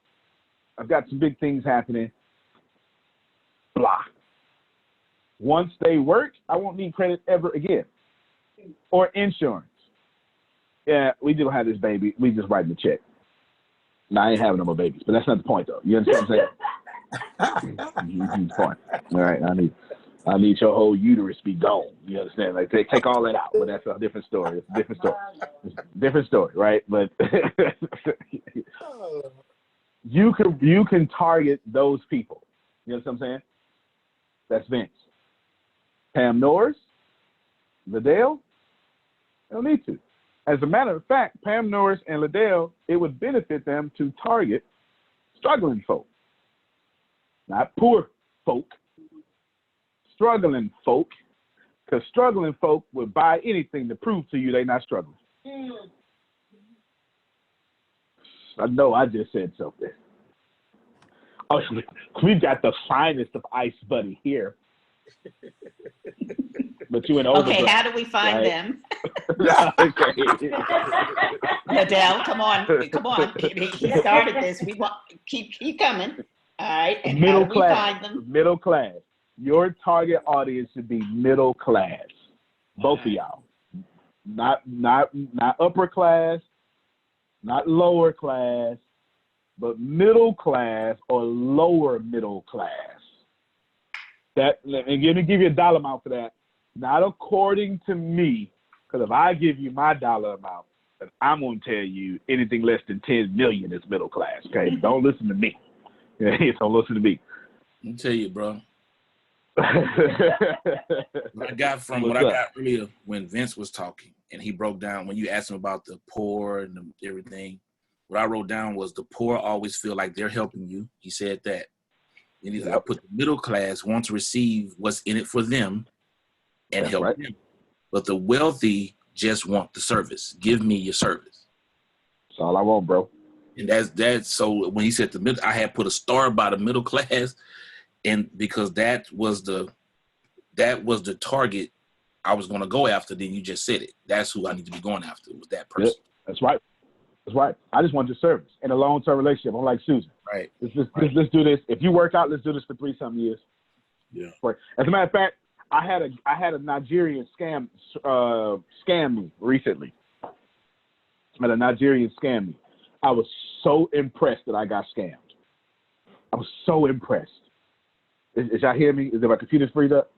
I've got some big things happening. Blah. Once they work, I won't need credit ever again. Or insurance. Yeah, we don't have this baby. We just writing the check. Now, I ain't having no more babies, but that's not the point, though. You understand what I'm saying? That's the point. All right, I need your whole uterus be gone. You understand? Like, take all that out. But that's a different story. It's a different story. It's a different story, right? But you can target those people. You know what I'm saying? That's Vince. Pam Norris, Liddell, they don't need to. As a matter of fact, Pam Norris and Liddell, it would benefit them to target struggling folk, not poor folk, struggling folk, because struggling folk would buy anything to prove to you they're not struggling. I know I just said something. Oh, we've got the finest of Ice Buddy here. But you in overdrive. Okay, how do we find them? Liddell, come on. He started this. We want keep coming. All right. And middle how do we class. find them? Middle class. Your target audience should be middle class. Both of y'all. Not upper class, not lower class, but middle class or lower middle class. That, and let me give you a dollar amount for that. Not according to me, because if I give you my dollar amount, then I'm going to tell you anything less than 10 million is middle class. Okay, don't listen to me. Don't listen to me. Let me tell you, bro. What I got earlier when Vince was talking and he broke down, when you asked him about the poor and everything, what I wrote down was the poor always feel like they're helping you. He said that. And I put the middle class want to receive what's in it for them and help them. But the wealthy just want the service. Give me your service. That's all I want, bro. And that's so when he said the middle, I had put a star by the middle class, and because that was the target I was going to go after. Then you just said it. That's who I need to be going after, was that person. Yep, that's right. That's right. I just want your service in a long-term relationship. I'm like Susan. Right. Let's do this. If you work out, let's do this for 3-something years. Yeah. As a matter of fact, I had a Nigerian scam me recently. I had a Nigerian scam me. I was so impressed that I got scammed. I was so impressed. Is y'all hear me? Is my computer freed up?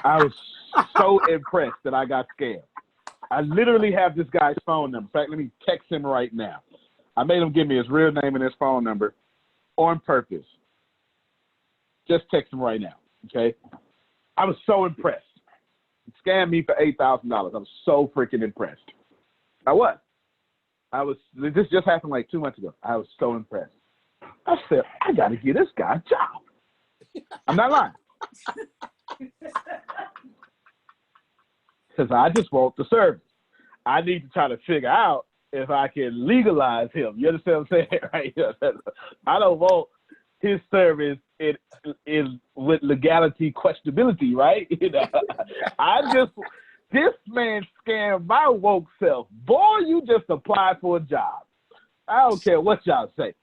I was so impressed that I got scammed. I literally have this guy's phone number. In fact, let me text him right now. I made him give me his real name and his phone number on purpose. Just text him right now, okay? I was so impressed. He scammed me for $8,000. I was so freaking impressed. I was. This just happened like 2 months ago. I was so impressed. I said, I got to give this guy a job. I'm not lying. Because I just want the service. I need to try to figure out if I can legalize him. You understand what I'm saying? Right? I don't want his service in with legality questionability, right? You know, this man scammed my woke self. Boy, you just applied for a job. I don't care what y'all say.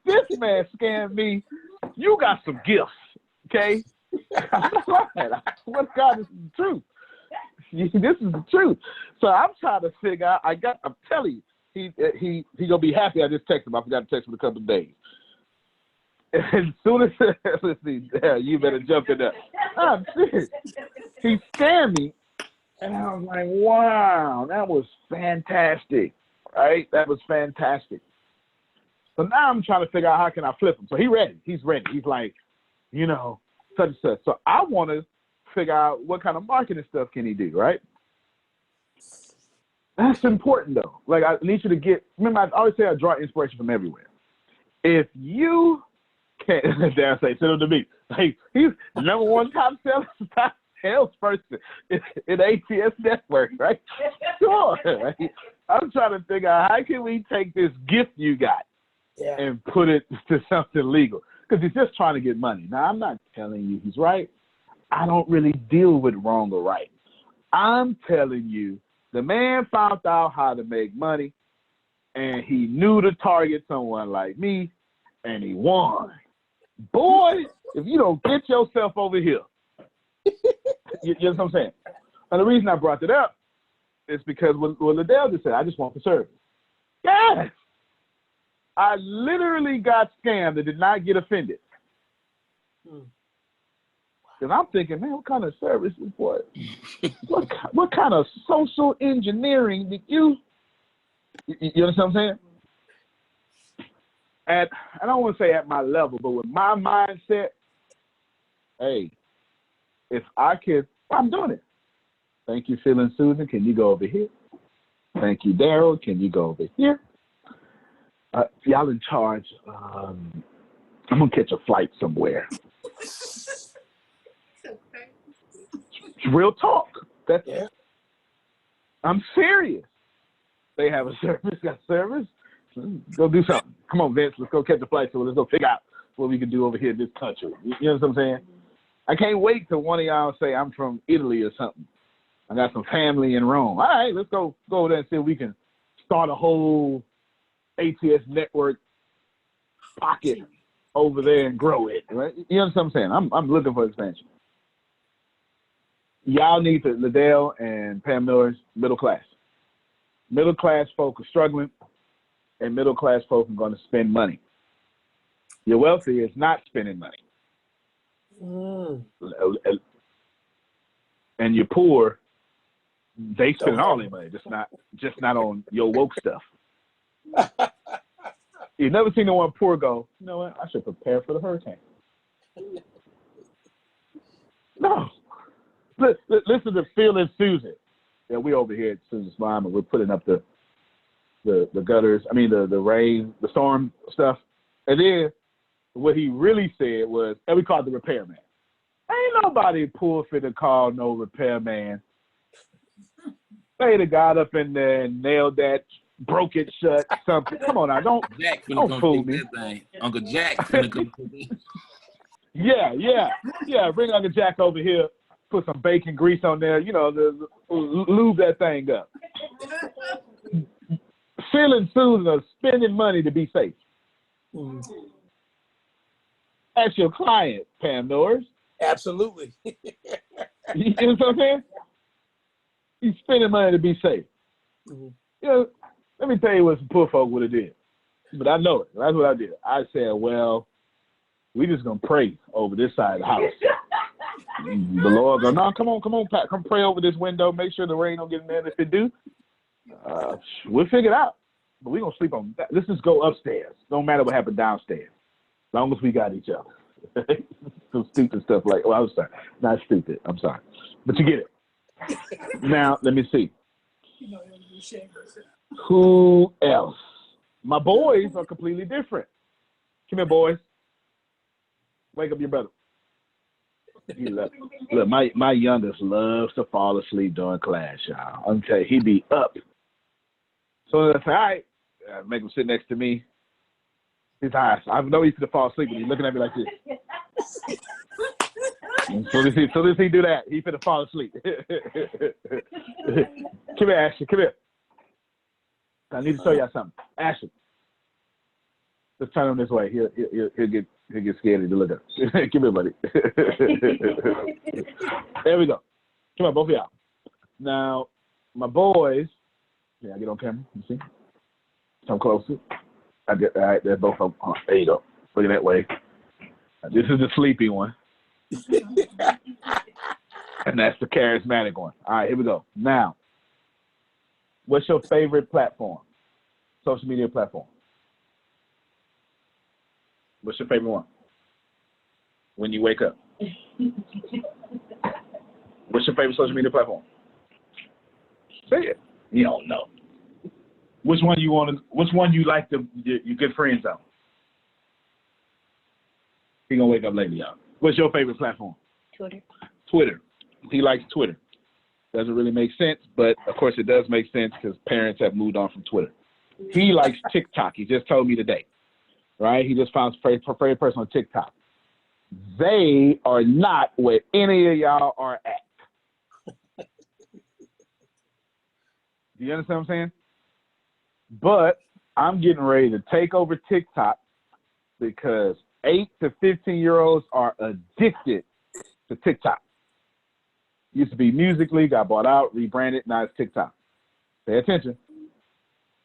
This man scammed me. You got some gifts, okay? What God is the truth? This is the truth. So I'm trying to figure out. I'm telling you, he gonna be happy. I just texted him. I forgot to text him a couple of days. As soon as let's see, you better jump in there. I'm serious. He scammed me, and I was like, wow, that was fantastic, right? That was fantastic. So now I'm trying to figure out how can I flip him. So he's ready. He's like, you know, such and such. So I want to figure out what kind of marketing stuff can he do, right? That's important though. Like I need you to remember I always say I draw inspiration from everywhere. If you can't, dare say, send him to me. Like he's the number one top salesperson in ATS network, right? Sure. Right? I'm trying to figure out how can we take this gift you got and put it to something legal. Because he's just trying to get money. Now, I'm not telling you he's right. I don't really deal with wrong or right. I'm telling you, the man found out how to make money, and he knew to target someone like me, and he won. Boy, if you don't get yourself over here, you know what I'm saying? And the reason I brought it up is because what Liddell just said, I just want the service. Yes. I literally got scammed and did not get offended. Because I'm thinking, man, what kind of service is what? What kind of social engineering did you understand what I'm saying? I don't want to say at my level, but with my mindset, hey, if I could, I'm doing it. Thank you, Phil and Susan. Can you go over here? Thank you, Daryl. Can you go over here? Y'all in charge. I'm going to catch a flight somewhere. Real talk. Yeah. I'm serious. They have a service, got service. Go do something. Come on, Vince. Let's go catch a flight. So let's go figure out what we can do over here in this country. You know what I'm saying? I can't wait till one of y'all say I'm from Italy or something. I got some family in Rome. All right, let's go over there and see if we can start a whole ATS network pocket over there and grow it. Right? You know what I'm saying? I'm looking for expansion. Y'all need to, Liddell and Pam Miller's middle class. Middle class folk are struggling, and middle class folk are going to spend money. Your wealthy is not spending money. And you're poor, they spend all their money, just not on your woke stuff. You've never seen no one poor go, you know what, I should prepare for the hurricane. No. Listen to Phil and Susan. Yeah, we over here at Susan's mom, and we're putting up the gutters. I mean, the rain, the storm stuff. And then what he really said was, and we called the repairman. Ain't nobody poor fit to call no repairman. They'd have got up in there and nailed that, broke it shut, something. Come on now, don't fool me. Uncle Jack finna come. Yeah. Bring Uncle Jack over here. Put some bacon grease on there, lube that thing up. Phil and Susan are spending money to be safe. That's your client, Pam Norris. Absolutely. You know what I'm saying? He's spending money to be safe. Let me tell you what some poor folk would have did. But I know it. That's what I did. I said, well, we just going to pray over this side of the house. The Lord go, no, come on, Pat, come pray over this window. Make sure the rain don't get in there. If it do, we'll figure it out. But we're going to sleep on that. Let's just go upstairs. Don't matter what happened downstairs. As long as we got each other. Some stupid stuff like, I'm sorry. Not stupid. I'm sorry. But you get it. Now, let me see. Who else? My boys are completely different. Come here, boys. Wake up your brother. Look, my youngest loves to fall asleep during class, y'all. I'm telling you, he be up. So I say, all right, make him sit next to me. His eyes. I know he's gonna fall asleep, but he's looking at me like this. And so does he do that? He finna fall asleep. Come here, Ashley. Come here. I need to show y'all something. Ashley, let's turn him this way. He'll get scared to look up. Come here, buddy. There we go. Come on, both of y'all. Now, my boys. Yeah, I get on camera. You see? Come closer. All right, they're both up. There you go. Looking that way. This is the sleepy one. And that's the charismatic one. All right, here we go. Now, what's your favorite platform? Social media platform. What's your favorite one? When you wake up. What's your favorite social media platform? Say it. You don't know. Which one you like your good friends on? He gonna wake up later, y'all. What's your favorite platform? Twitter. He likes Twitter. Doesn't really make sense, but of course it does make sense because parents have moved on from Twitter. He likes TikTok. He just told me today, right? He just found his favorite person on TikTok. They are not where any of y'all are at. Do you understand what I'm saying? But I'm getting ready to take over TikTok because 8 to 15-year-olds are addicted to TikTok. Used to be Musical.ly, got bought out, rebranded, now it's TikTok. Pay attention.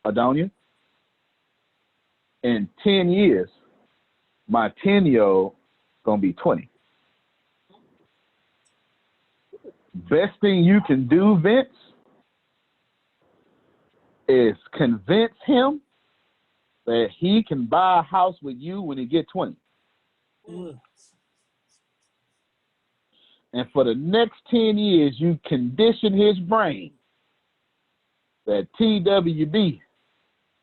Adonia, in 10 years, my 10-year-old gonna be 20. Best thing you can do, Vince, is convince him that he can buy a house with you when he get 20. And for the next 10 years, you condition his brain that TWB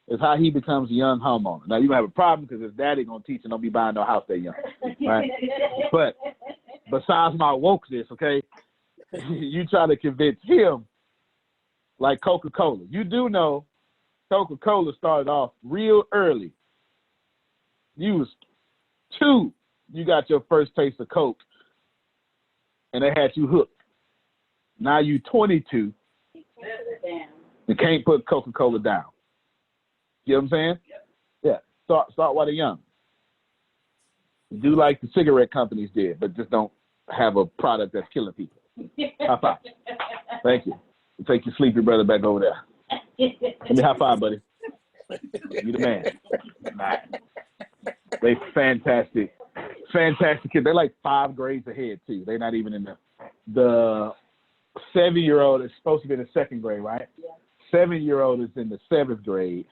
is how he becomes a young homeowner. Now, you have a problem because his daddy going to teach him don't be buying no house that young, right? But besides my wokeness, okay, you try to convince him like Coca-Cola. You do know Coca-Cola started off real early. You was 2, you got your first taste of Coke, and they had you hooked. Now you 22, you can't put Coca-Cola down. You know what I'm saying? Yeah. Start while they're young. Do like the cigarette companies did, but just don't have a product that's killing people. High five. Thank you. Take your sleepy brother back over there. Give me a high five, buddy. You the man. Nah. They fantastic. Fantastic kids. They're like 5 grades ahead, too. They're not even in the 7-year-old is supposed to be in the 2nd grade, right? Yeah. 7-year-old is in the 7th grade.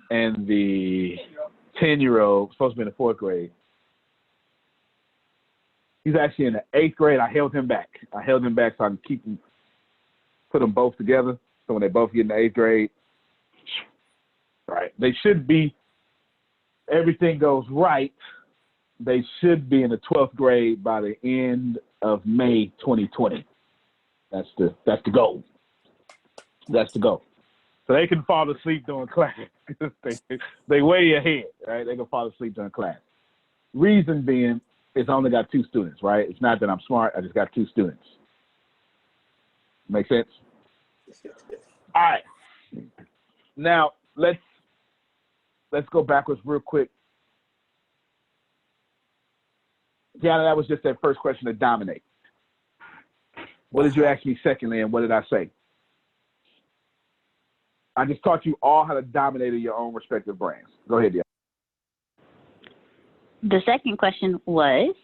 And the 10-year-old is supposed to be in the 4th grade. He's actually in the 8th grade. I held him back. So I can put them both together. So when they both get in the 8th grade, right, they should be, everything goes right, they should be in the 12th grade by the end of May 2020. That's the goal. That's the goal. So they can fall asleep during class. they way ahead, right? They can fall asleep during class. Reason being, it's only got 2 students, right? It's not that I'm smart. I just got 2 students. Make sense? All right. Now let's go backwards real quick. Deanna, that was just that first question to dominate. What did you ask me secondly, and what did I say? I just taught you all how to dominate in your own respective brands. Go ahead, Deanna. The second question was,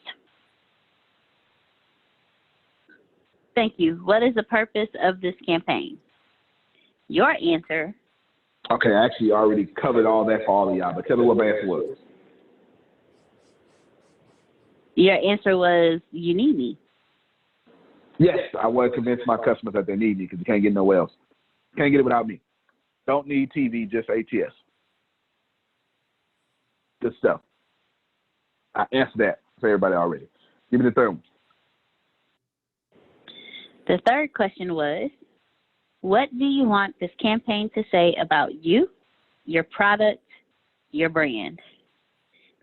thank you, what is the purpose of this campaign? Your answer. Okay, I actually already covered all that for all of y'all, but tell me what my answer was. Your answer was, you need me. Yes, I want to convince my customers that they need me because you can't get nowhere else. Can't get it without me. Don't need TV, just ATS. Good stuff. I answered that for everybody already. Give me the third one. The third question was, what do you want this campaign to say about you, your product, your brand?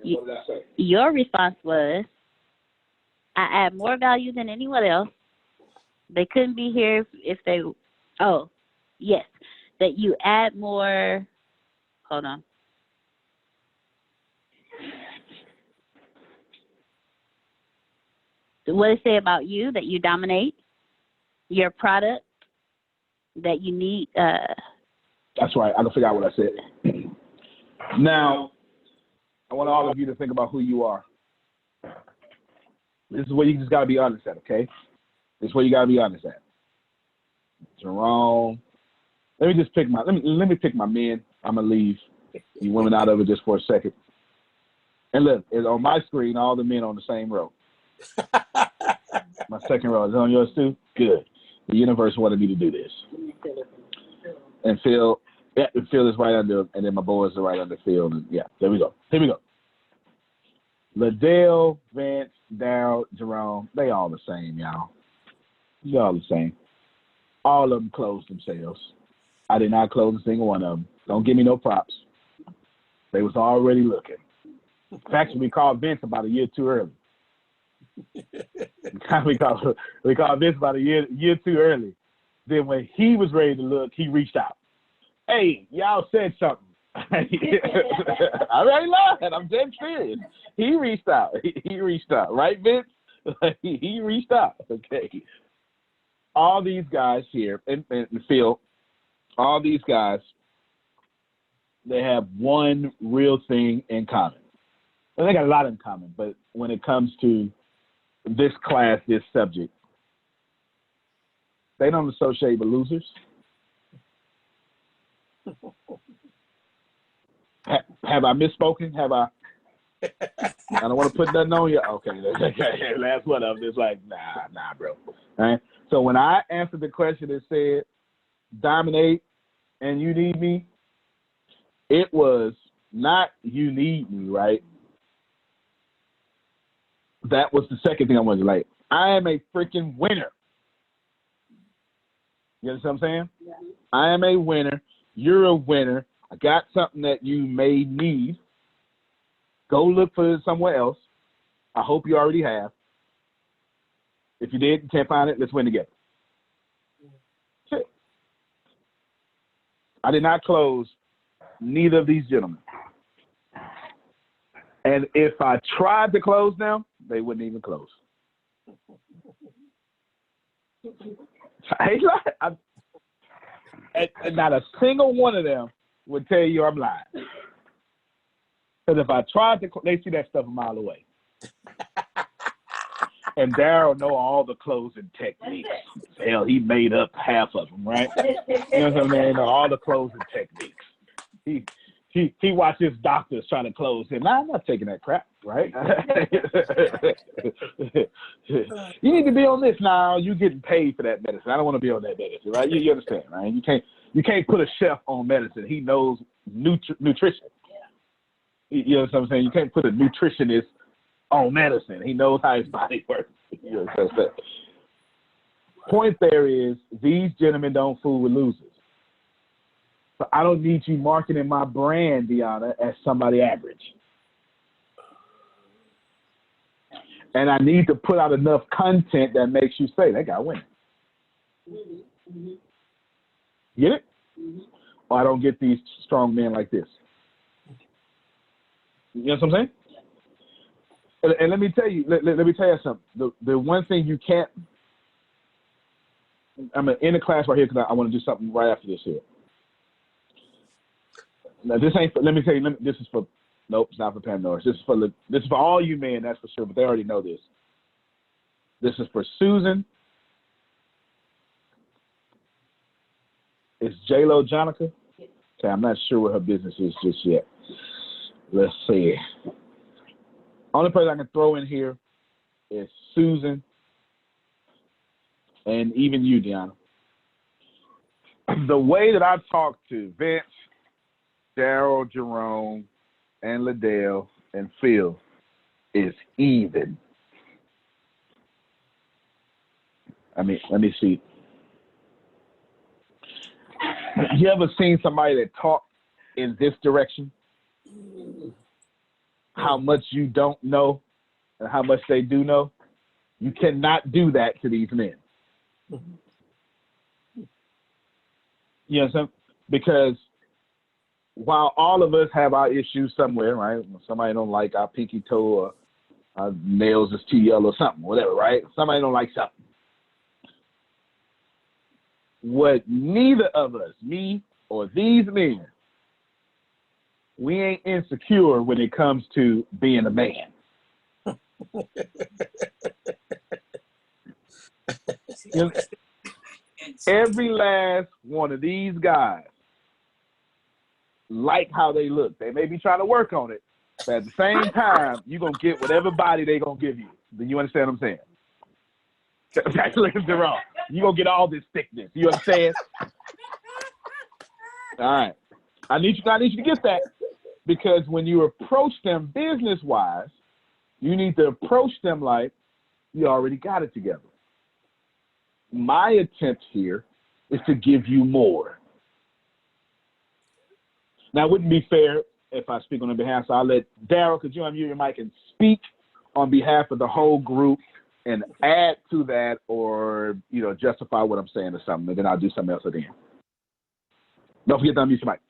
What did I say? Your response was, I add more value than anyone else. They couldn't be here if they, oh, yes, that you add more, hold on. What does it say about you, that you dominate, your product, that you need? That's right. I can figure out what I said. Now, I want all of you to think about who you are. This is where you just got to be honest at, okay? This is where you got to be honest at. Jerome. Let me pick my men. I'm going to leave you women out of it just for a second. And look, it's on my screen, all the men on the same row. My second row. Is it on yours too? Good. The universe wanted me to do this. And Phil is right under, and then my boys are right under Phil. And yeah, there we go. Here we go. Liddell, Vance, Darryl, Jerome, they all the same, y'all. They're all the same. All of them closed themselves. I did not close a single one of them. Don't give me no props. They was already looking. Actually, we called Vince about a year too early. we called Vince about a year too early. Then when he was ready to look, he reached out. Hey, y'all said something. I already lied. I'm dead serious. He reached out. He reached out. Right, Vince? He reached out. Okay. All these guys here, and Phil, all these guys, they have one real thing in common. Well, they got a lot in common, but when it comes to this class, this subject, they don't associate with losers. Have I misspoken? Have I? I don't want to put nothing on you. Okay, last one of them. It's like, nah, bro. All right. So when I answered the question that said, dominate and you need me, it was not you need me, right? That was the second thing I wanted to like. I am a freaking winner. You understand what I'm saying? Yeah. I am a winner. You're a winner. I got something that you may need. Go look for it somewhere else. I hope you already have. If you did, you can't find it, let's win together. That's it. I did not close neither of these gentlemen. And if I tried to close them, they wouldn't even close. And not a single one of them would tell you I'm lying. Because if I tried to, they see that stuff a mile away. And Daryl know all the closing techniques. Hell, he made up half of them, right? You know what I'm saying? All the closing techniques. He watched his doctors trying to close him. Nah, I'm not taking that crap, right? You need to be on this now. You're getting paid for that medicine. I don't want to be on that medicine, right? You understand, right? You can't put a chef on medicine. He knows nutrition. You know what I'm saying? You can't put a nutritionist on medicine. He knows how his body works. You know what I'm saying? Point there is, these gentlemen don't fool with losers. So I don't need you marketing my brand, Deanna, as somebody average. And I need to put out enough content that makes you say, that guy winning. Mm-hmm. Get it? Mm-hmm. Or I don't get these strong men like this. You know what I'm saying? And let me tell you, let me tell you something. The one thing you can't, I'm going to end the class right here because I want to do something right after this here. Now this ain't. Let me tell you. This is for. Nope, it's not for Pam Norris. This is for all you men. That's for sure. But they already know this. This is for Susan. It's J-Lo Jonica. Okay, I'm not sure what her business is just yet. Let's see. Only person I can throw in here is Susan, and even you, Deanna. The way that I talk to Vince, Daryl, Jerome, and Liddell, and Phil is even. I mean, let me see. You ever seen somebody that talks in this direction? How much you don't know and how much they do know? You cannot do that to these men. You know what I'm saying? Because while all of us have our issues somewhere, right? Somebody don't like our pinky toe or our nails is too yellow or something, whatever, right? Somebody don't like something. What neither of us, me or these men, we ain't insecure when it comes to being a man. You know, every last one of these guys like how they look. They may be trying to work on it, but at the same time, you're going to get whatever body they're going to give you. Do you understand what I'm saying? That's wrong. You're going to get all this thickness. You understand? All right. I need you to get that, because when you approach them business-wise, you need to approach them like you already got it together. My attempt here is to give you more. Now, it wouldn't be fair if I speak on their behalf, so I'll let Daryl, because you unmute your mic and speak on behalf of the whole group and add to that, or, you know, justify what I'm saying or something, and then I'll do something else at the end. Don't forget to unmute your mic.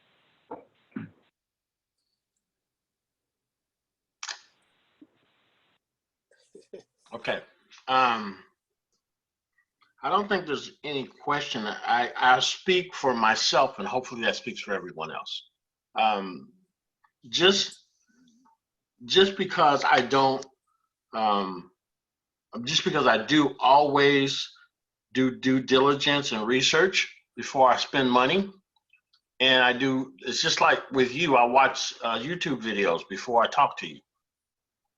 Okay. I don't think there's any question. I'll speak for myself, and hopefully that speaks for everyone else. Just because I don't, just because I do always do due diligence and research before I spend money, and it's just like with you, I watch YouTube videos before I talk to you.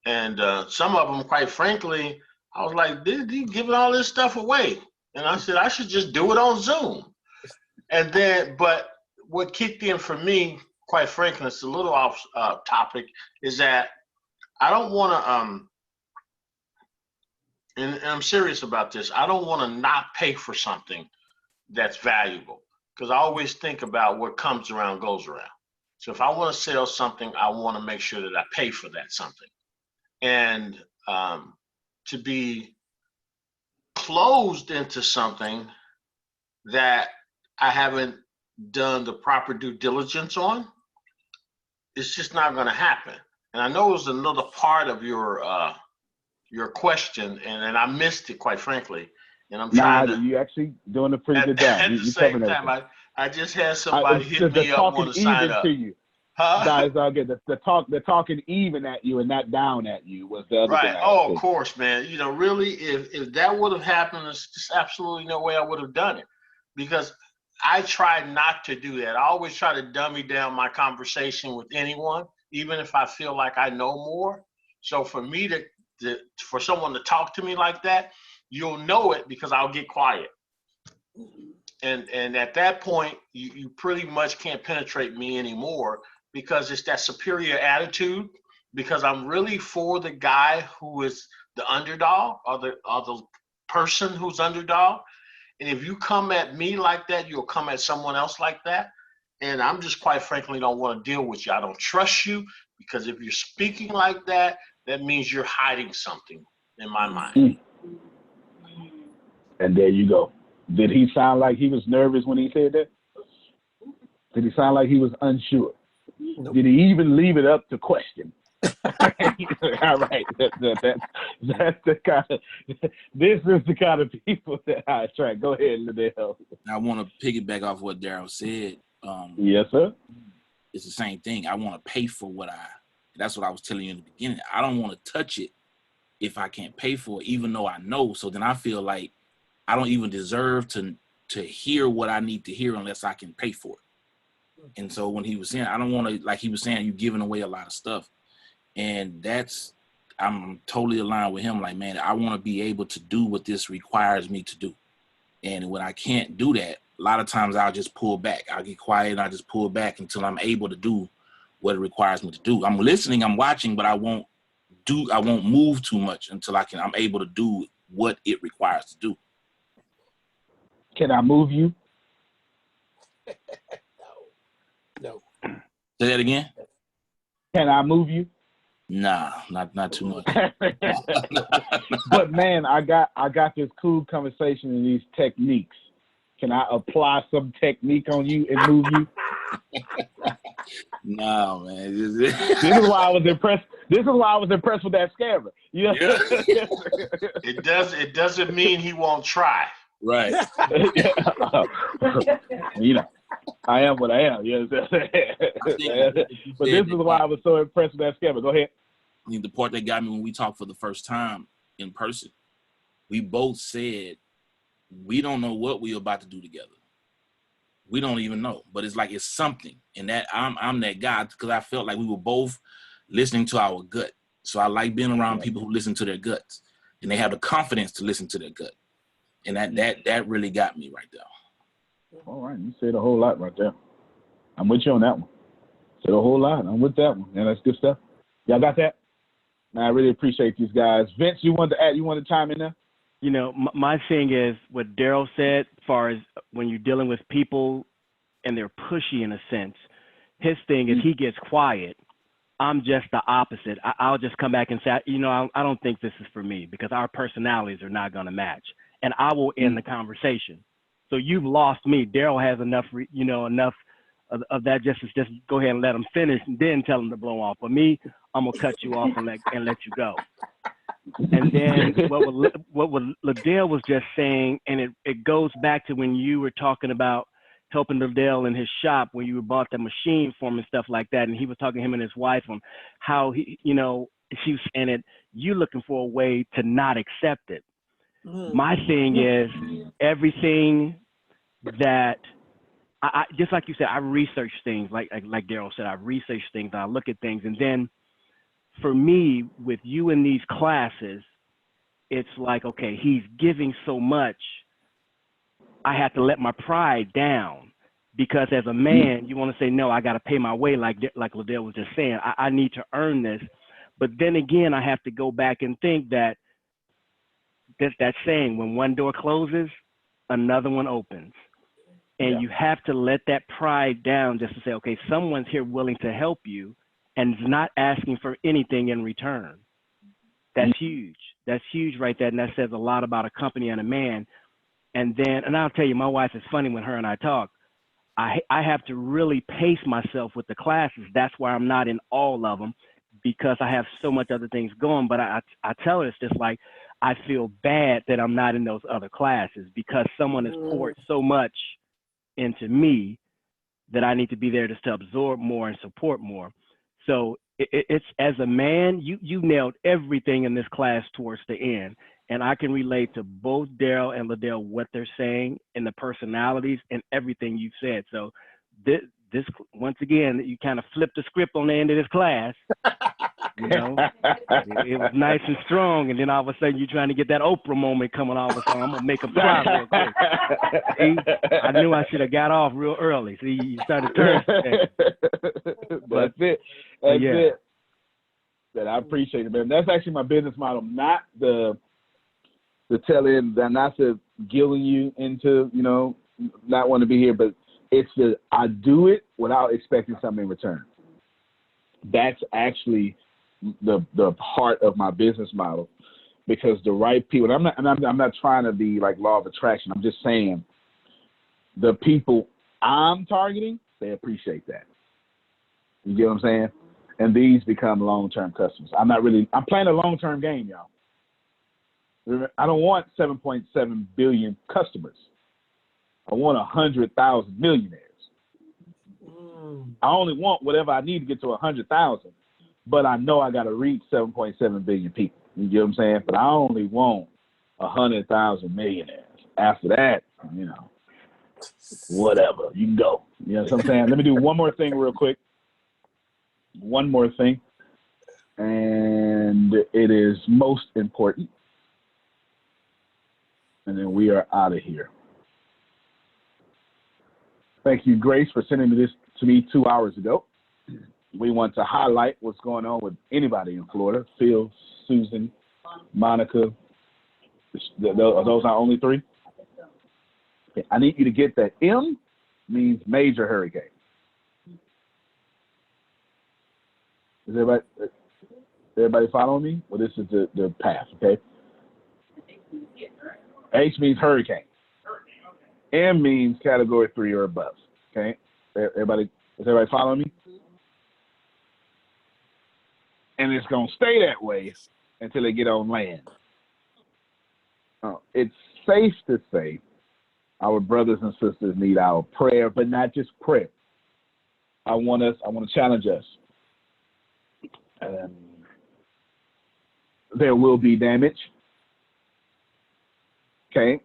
And some of them, quite frankly, I was like, "Did he giving all this stuff away?" And I said, "I should just do it on Zoom." And then, but what kicked in for me, quite frankly, it's a little off topic, is that I don't want to, and I'm serious about this, I don't want to not pay for something that's valuable, because I always think about what comes around goes around. So if I want to sell something, I want to make sure that I pay for that something. And to be closed into something that I haven't done the proper due diligence on, it's just not going to happen. And I know it was another part of your question, and I missed it, quite frankly. And I'm trying to. You actually doing a pretty good job. At the same time, I just had somebody hit me up want to sign up. To you. Huh? Guys, I'll get the talking even at you and not down at you was the other right. thing. Oh, of course, man. You know, really, if that would have happened, there's just absolutely no way I would have done it, because I try not to do that. I always try to dummy down my conversation with anyone, even if I feel like I know more. So for me for someone to talk to me like that, you'll know it because I'll get quiet. And at that point, you pretty much can't penetrate me anymore, because it's that superior attitude, because I'm really for the guy who is the underdog, or the person who's underdog. And if you come at me like that, you'll come at someone else like that. And I'm just, quite frankly, don't want to deal with you. I don't trust you, because if you're speaking like that, that means you're hiding something in my mind. And there you go. Did he sound like he was nervous when he said that? Did he sound like he was unsure? Nope. Did he even leave it up to question? All right, that's the kind of, this is the kind of people that I attract. Go ahead, Liddell. I want to piggyback off what Daryl said. Yes, sir. It's the same thing. I want to pay for that's what I was telling you in the beginning. I don't want to touch it if I can't pay for it, even though I know. So then I feel like I don't even deserve to hear what I need to hear unless I can pay for it. And so when he was saying, I don't want to, like he was saying, you're giving away a lot of stuff. And I'm totally aligned with him. Like, man, I want to be able to do what this requires me to do. And when I can't do that, a lot of times I'll just pull back. I'll get quiet and I'll just pull back until I'm able to do what it requires me to do. I'm listening, I'm watching, but I won't move too much until I'm able to do what it requires to do. Can I move you? No. Say that again? Can I move you? Nah, not too much. But man, I got this cool conversation and these techniques. Can I apply some technique on you and move you? No, man. This is why I was impressed. This is why I was impressed with that scammer. Yeah. It doesn't mean he won't try. Right. You know, I am what I am. You know what I'm saying? But this is why I was so impressed with that scammer. Go ahead. I mean, the part that got me when we talked for the first time in person, we both said we don't know what we're about to do together. We don't even know, but it's like it's something. And that I'm that guy, because I felt like we were both listening to our gut. So I like being around people who listen to their guts, and they have the confidence to listen to their gut. And that really got me right there. All right, you said a whole lot right there. I'm with you on that one. Said a whole lot. I'm with that one. And that's good stuff. Y'all got that? Man, I really appreciate these guys. Vince, you wanted to chime in there? You know, my thing is what Daryl said, as far as when you're dealing with people and they're pushy in a sense, his thing is he gets quiet. I'm just the opposite. I'll just come back and say, I don't think this is for me, because our personalities are not going to match. And I will end the conversation. So you've lost me. Daryl has enough of that. Just go ahead and let him finish, and then tell him to blow off. For me, I'm gonna cut you off and let you go. And then what Liddell was just saying, and it goes back to when you were talking about helping Liddell in his shop, when you bought the machine for him and stuff like that, and he was talking to him and his wife on how she was saying it. You looking for a way to not accept it. My thing is everything that I just like you said, I research things like Daryl said, I research things, I look at things, and then for me, with you in these classes, it's like, okay, he's giving so much, I have to let my pride down, because as a man, you want to say, no, I got to pay my way, like Liddell was just saying. I need to earn this. But then again, I have to go back and think that that saying, when one door closes, another one opens. And you have to let that pride down just to say, okay, someone's here willing to help you and is not asking for anything in return. That's huge. That's huge right there. And that says a lot about a company and a man. And then, and I'll tell you, my wife is funny when her and I talk. I have to really pace myself with the classes. That's why I'm not in all of them, because I have so much other things going. But I tell her, it's just like, I feel bad that I'm not in those other classes, because someone has poured so much into me that I need to be there just to absorb more and support more. So it's, as a man, you nailed everything in this class towards the end. And I can relate to both Daryl and Liddell, what they're saying and the personalities and everything you've said. So this once again, you kind of flipped the script on the end of this class. You know, it was nice and strong, and then all of a sudden you're trying to get that Oprah moment coming all of a sudden. I'm gonna make them cry real quick. See, I knew I should have got off real early. See, you started turning. That's it. That's it. That I appreciate it, man. That's actually my business model, not the tail end, not the guiling you into, you know, not wanting to be here, but it's the, I do it without expecting something in return. That's actually the heart of my business model, because the right people, I'm not trying to be like law of attraction. I'm just saying the people I'm targeting, they appreciate that. You get what I'm saying? And these become long-term customers. I'm playing a long-term game, y'all. I don't want 7.7 billion customers. I want 100,000 millionaires. I only want whatever I need to get to 100,000, but I know I got to reach 7.7 billion people. You get what I'm saying? But I only want 100,000 millionaires. After that, you know, whatever, you can go. You know what I'm saying? Let me do one more thing real quick. One more thing, and it is most important. And then we are out of here. Thank you, Grace, for sending this to me 2 hours ago. We want to highlight what's going on with anybody in Florida. Phil, Susan, Monica. Are those our only three? Okay. I need you to get that. M means major hurricane. Is everybody following me? Well, this is the path, okay? H means hurricane. M means category 3 or above. Okay, is everybody following me? And it's gonna stay that way until they get on land. It's safe to say our brothers and sisters need our prayer, but not just prayer. I want to challenge us. There will be damage. Okay,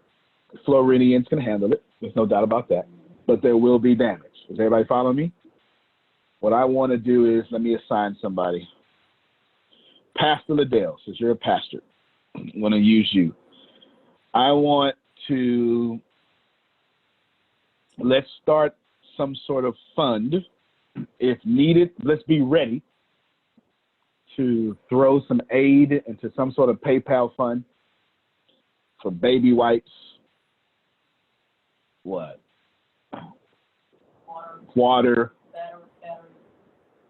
Floridians can handle it. There's no doubt about that. But there will be damage. Does everybody follow me? What I want to do is, let me assign somebody. Pastor Liddell, since you're a pastor, I want to use you. I want to, let's start some sort of fund. If needed, let's be ready to throw some aid into some sort of PayPal fund for baby wipes. What? Water,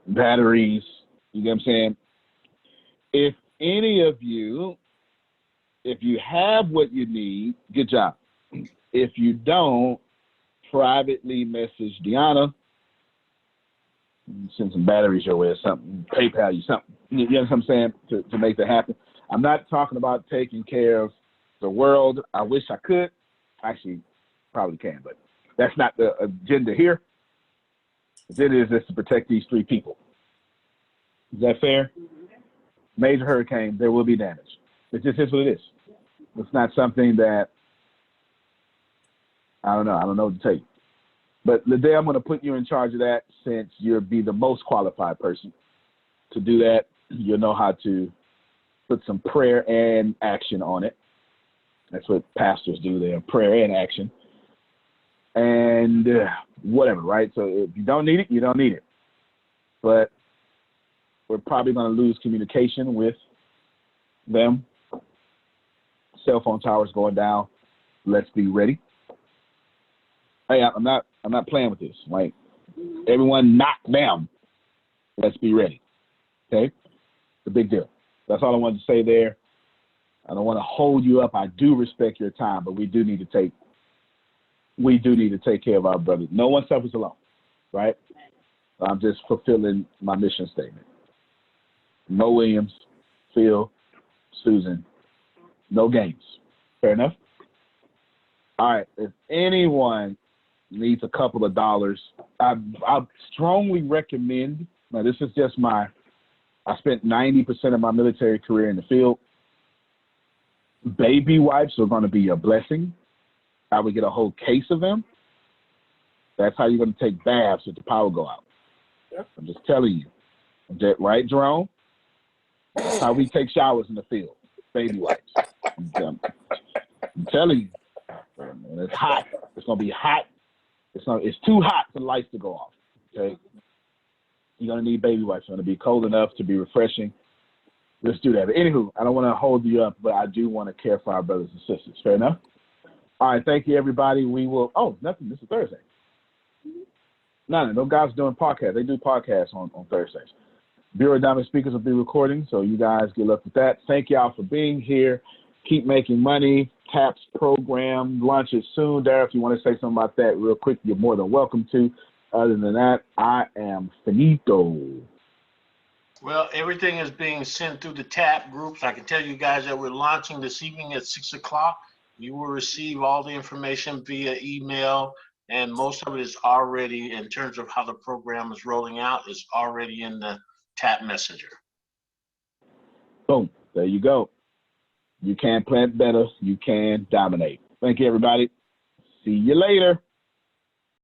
batteries, you get what I'm saying? If any of you, if you have what you need, good job. If you don't, privately message Deanna, send some batteries your way or something, PayPal you something. You know what I'm saying? To make that happen. I'm not talking about taking care of the world. I wish I could. Actually, probably can, but that's not the agenda here. The agenda is to protect these three people. Is that fair? Major hurricane, there will be damage. It just is what it is. It's not something that, I don't know what to tell you. But Liddell, I'm going to put you in charge of that, since you'll be the most qualified person to do that. you'll know how to put some prayer and action on it. That's what pastors do. They're prayer and action. And whatever, right? So if you don't need it, you don't need it. But we're probably going to lose communication with them. Cell phone towers going down. Let's be ready. Hey, I'm not playing with this. Like, everyone knock down. Let's be ready. Okay? It's a big deal. That's all I wanted to say there. I don't want to hold you up. I do respect your time, but we do need to take care of our brothers. No one suffers alone, right? I'm just fulfilling my mission statement. Mo Williams, Phil, Susan, no games. Fair enough? All right. If anyone needs a couple of dollars, I strongly recommend, now this is just I spent 90% of my military career in the field. Baby wipes are going to be a blessing. I would get a whole case of them. That's how you're going to take baths if the power go out. Yep. I'm just telling you. That, right, Jerome? That's how we take showers in the field. Baby wipes. I'm telling you. And it's hot. It's going to be hot. It's too hot for the lights to go off. Okay? You're going to need baby wipes. It's going to be cold enough to be refreshing. Let's do that. But anywho, I don't want to hold you up, but I do want to care for our brothers and sisters. Fair enough? All right, thank you, everybody. We will, nothing. This is Thursday. No guys doing podcasts. They do podcasts on Thursdays. Bureau of Diamond Speakers will be recording, so you guys get up with that. Thank y'all for being here. Keep making money. TAPS program launches soon. Dara, if you want to say something about that real quick, you're more than welcome to. Other than that, I am finito. Well, everything is being sent through the TAP groups. I can tell you guys that we're launching this evening at 6 o'clock. You will receive all the information via email, and most of it is already, in terms of how the program is rolling out, is already in the TAP Messenger. Boom. There you go. You can plant better. You can dominate. Thank you, everybody. See you later.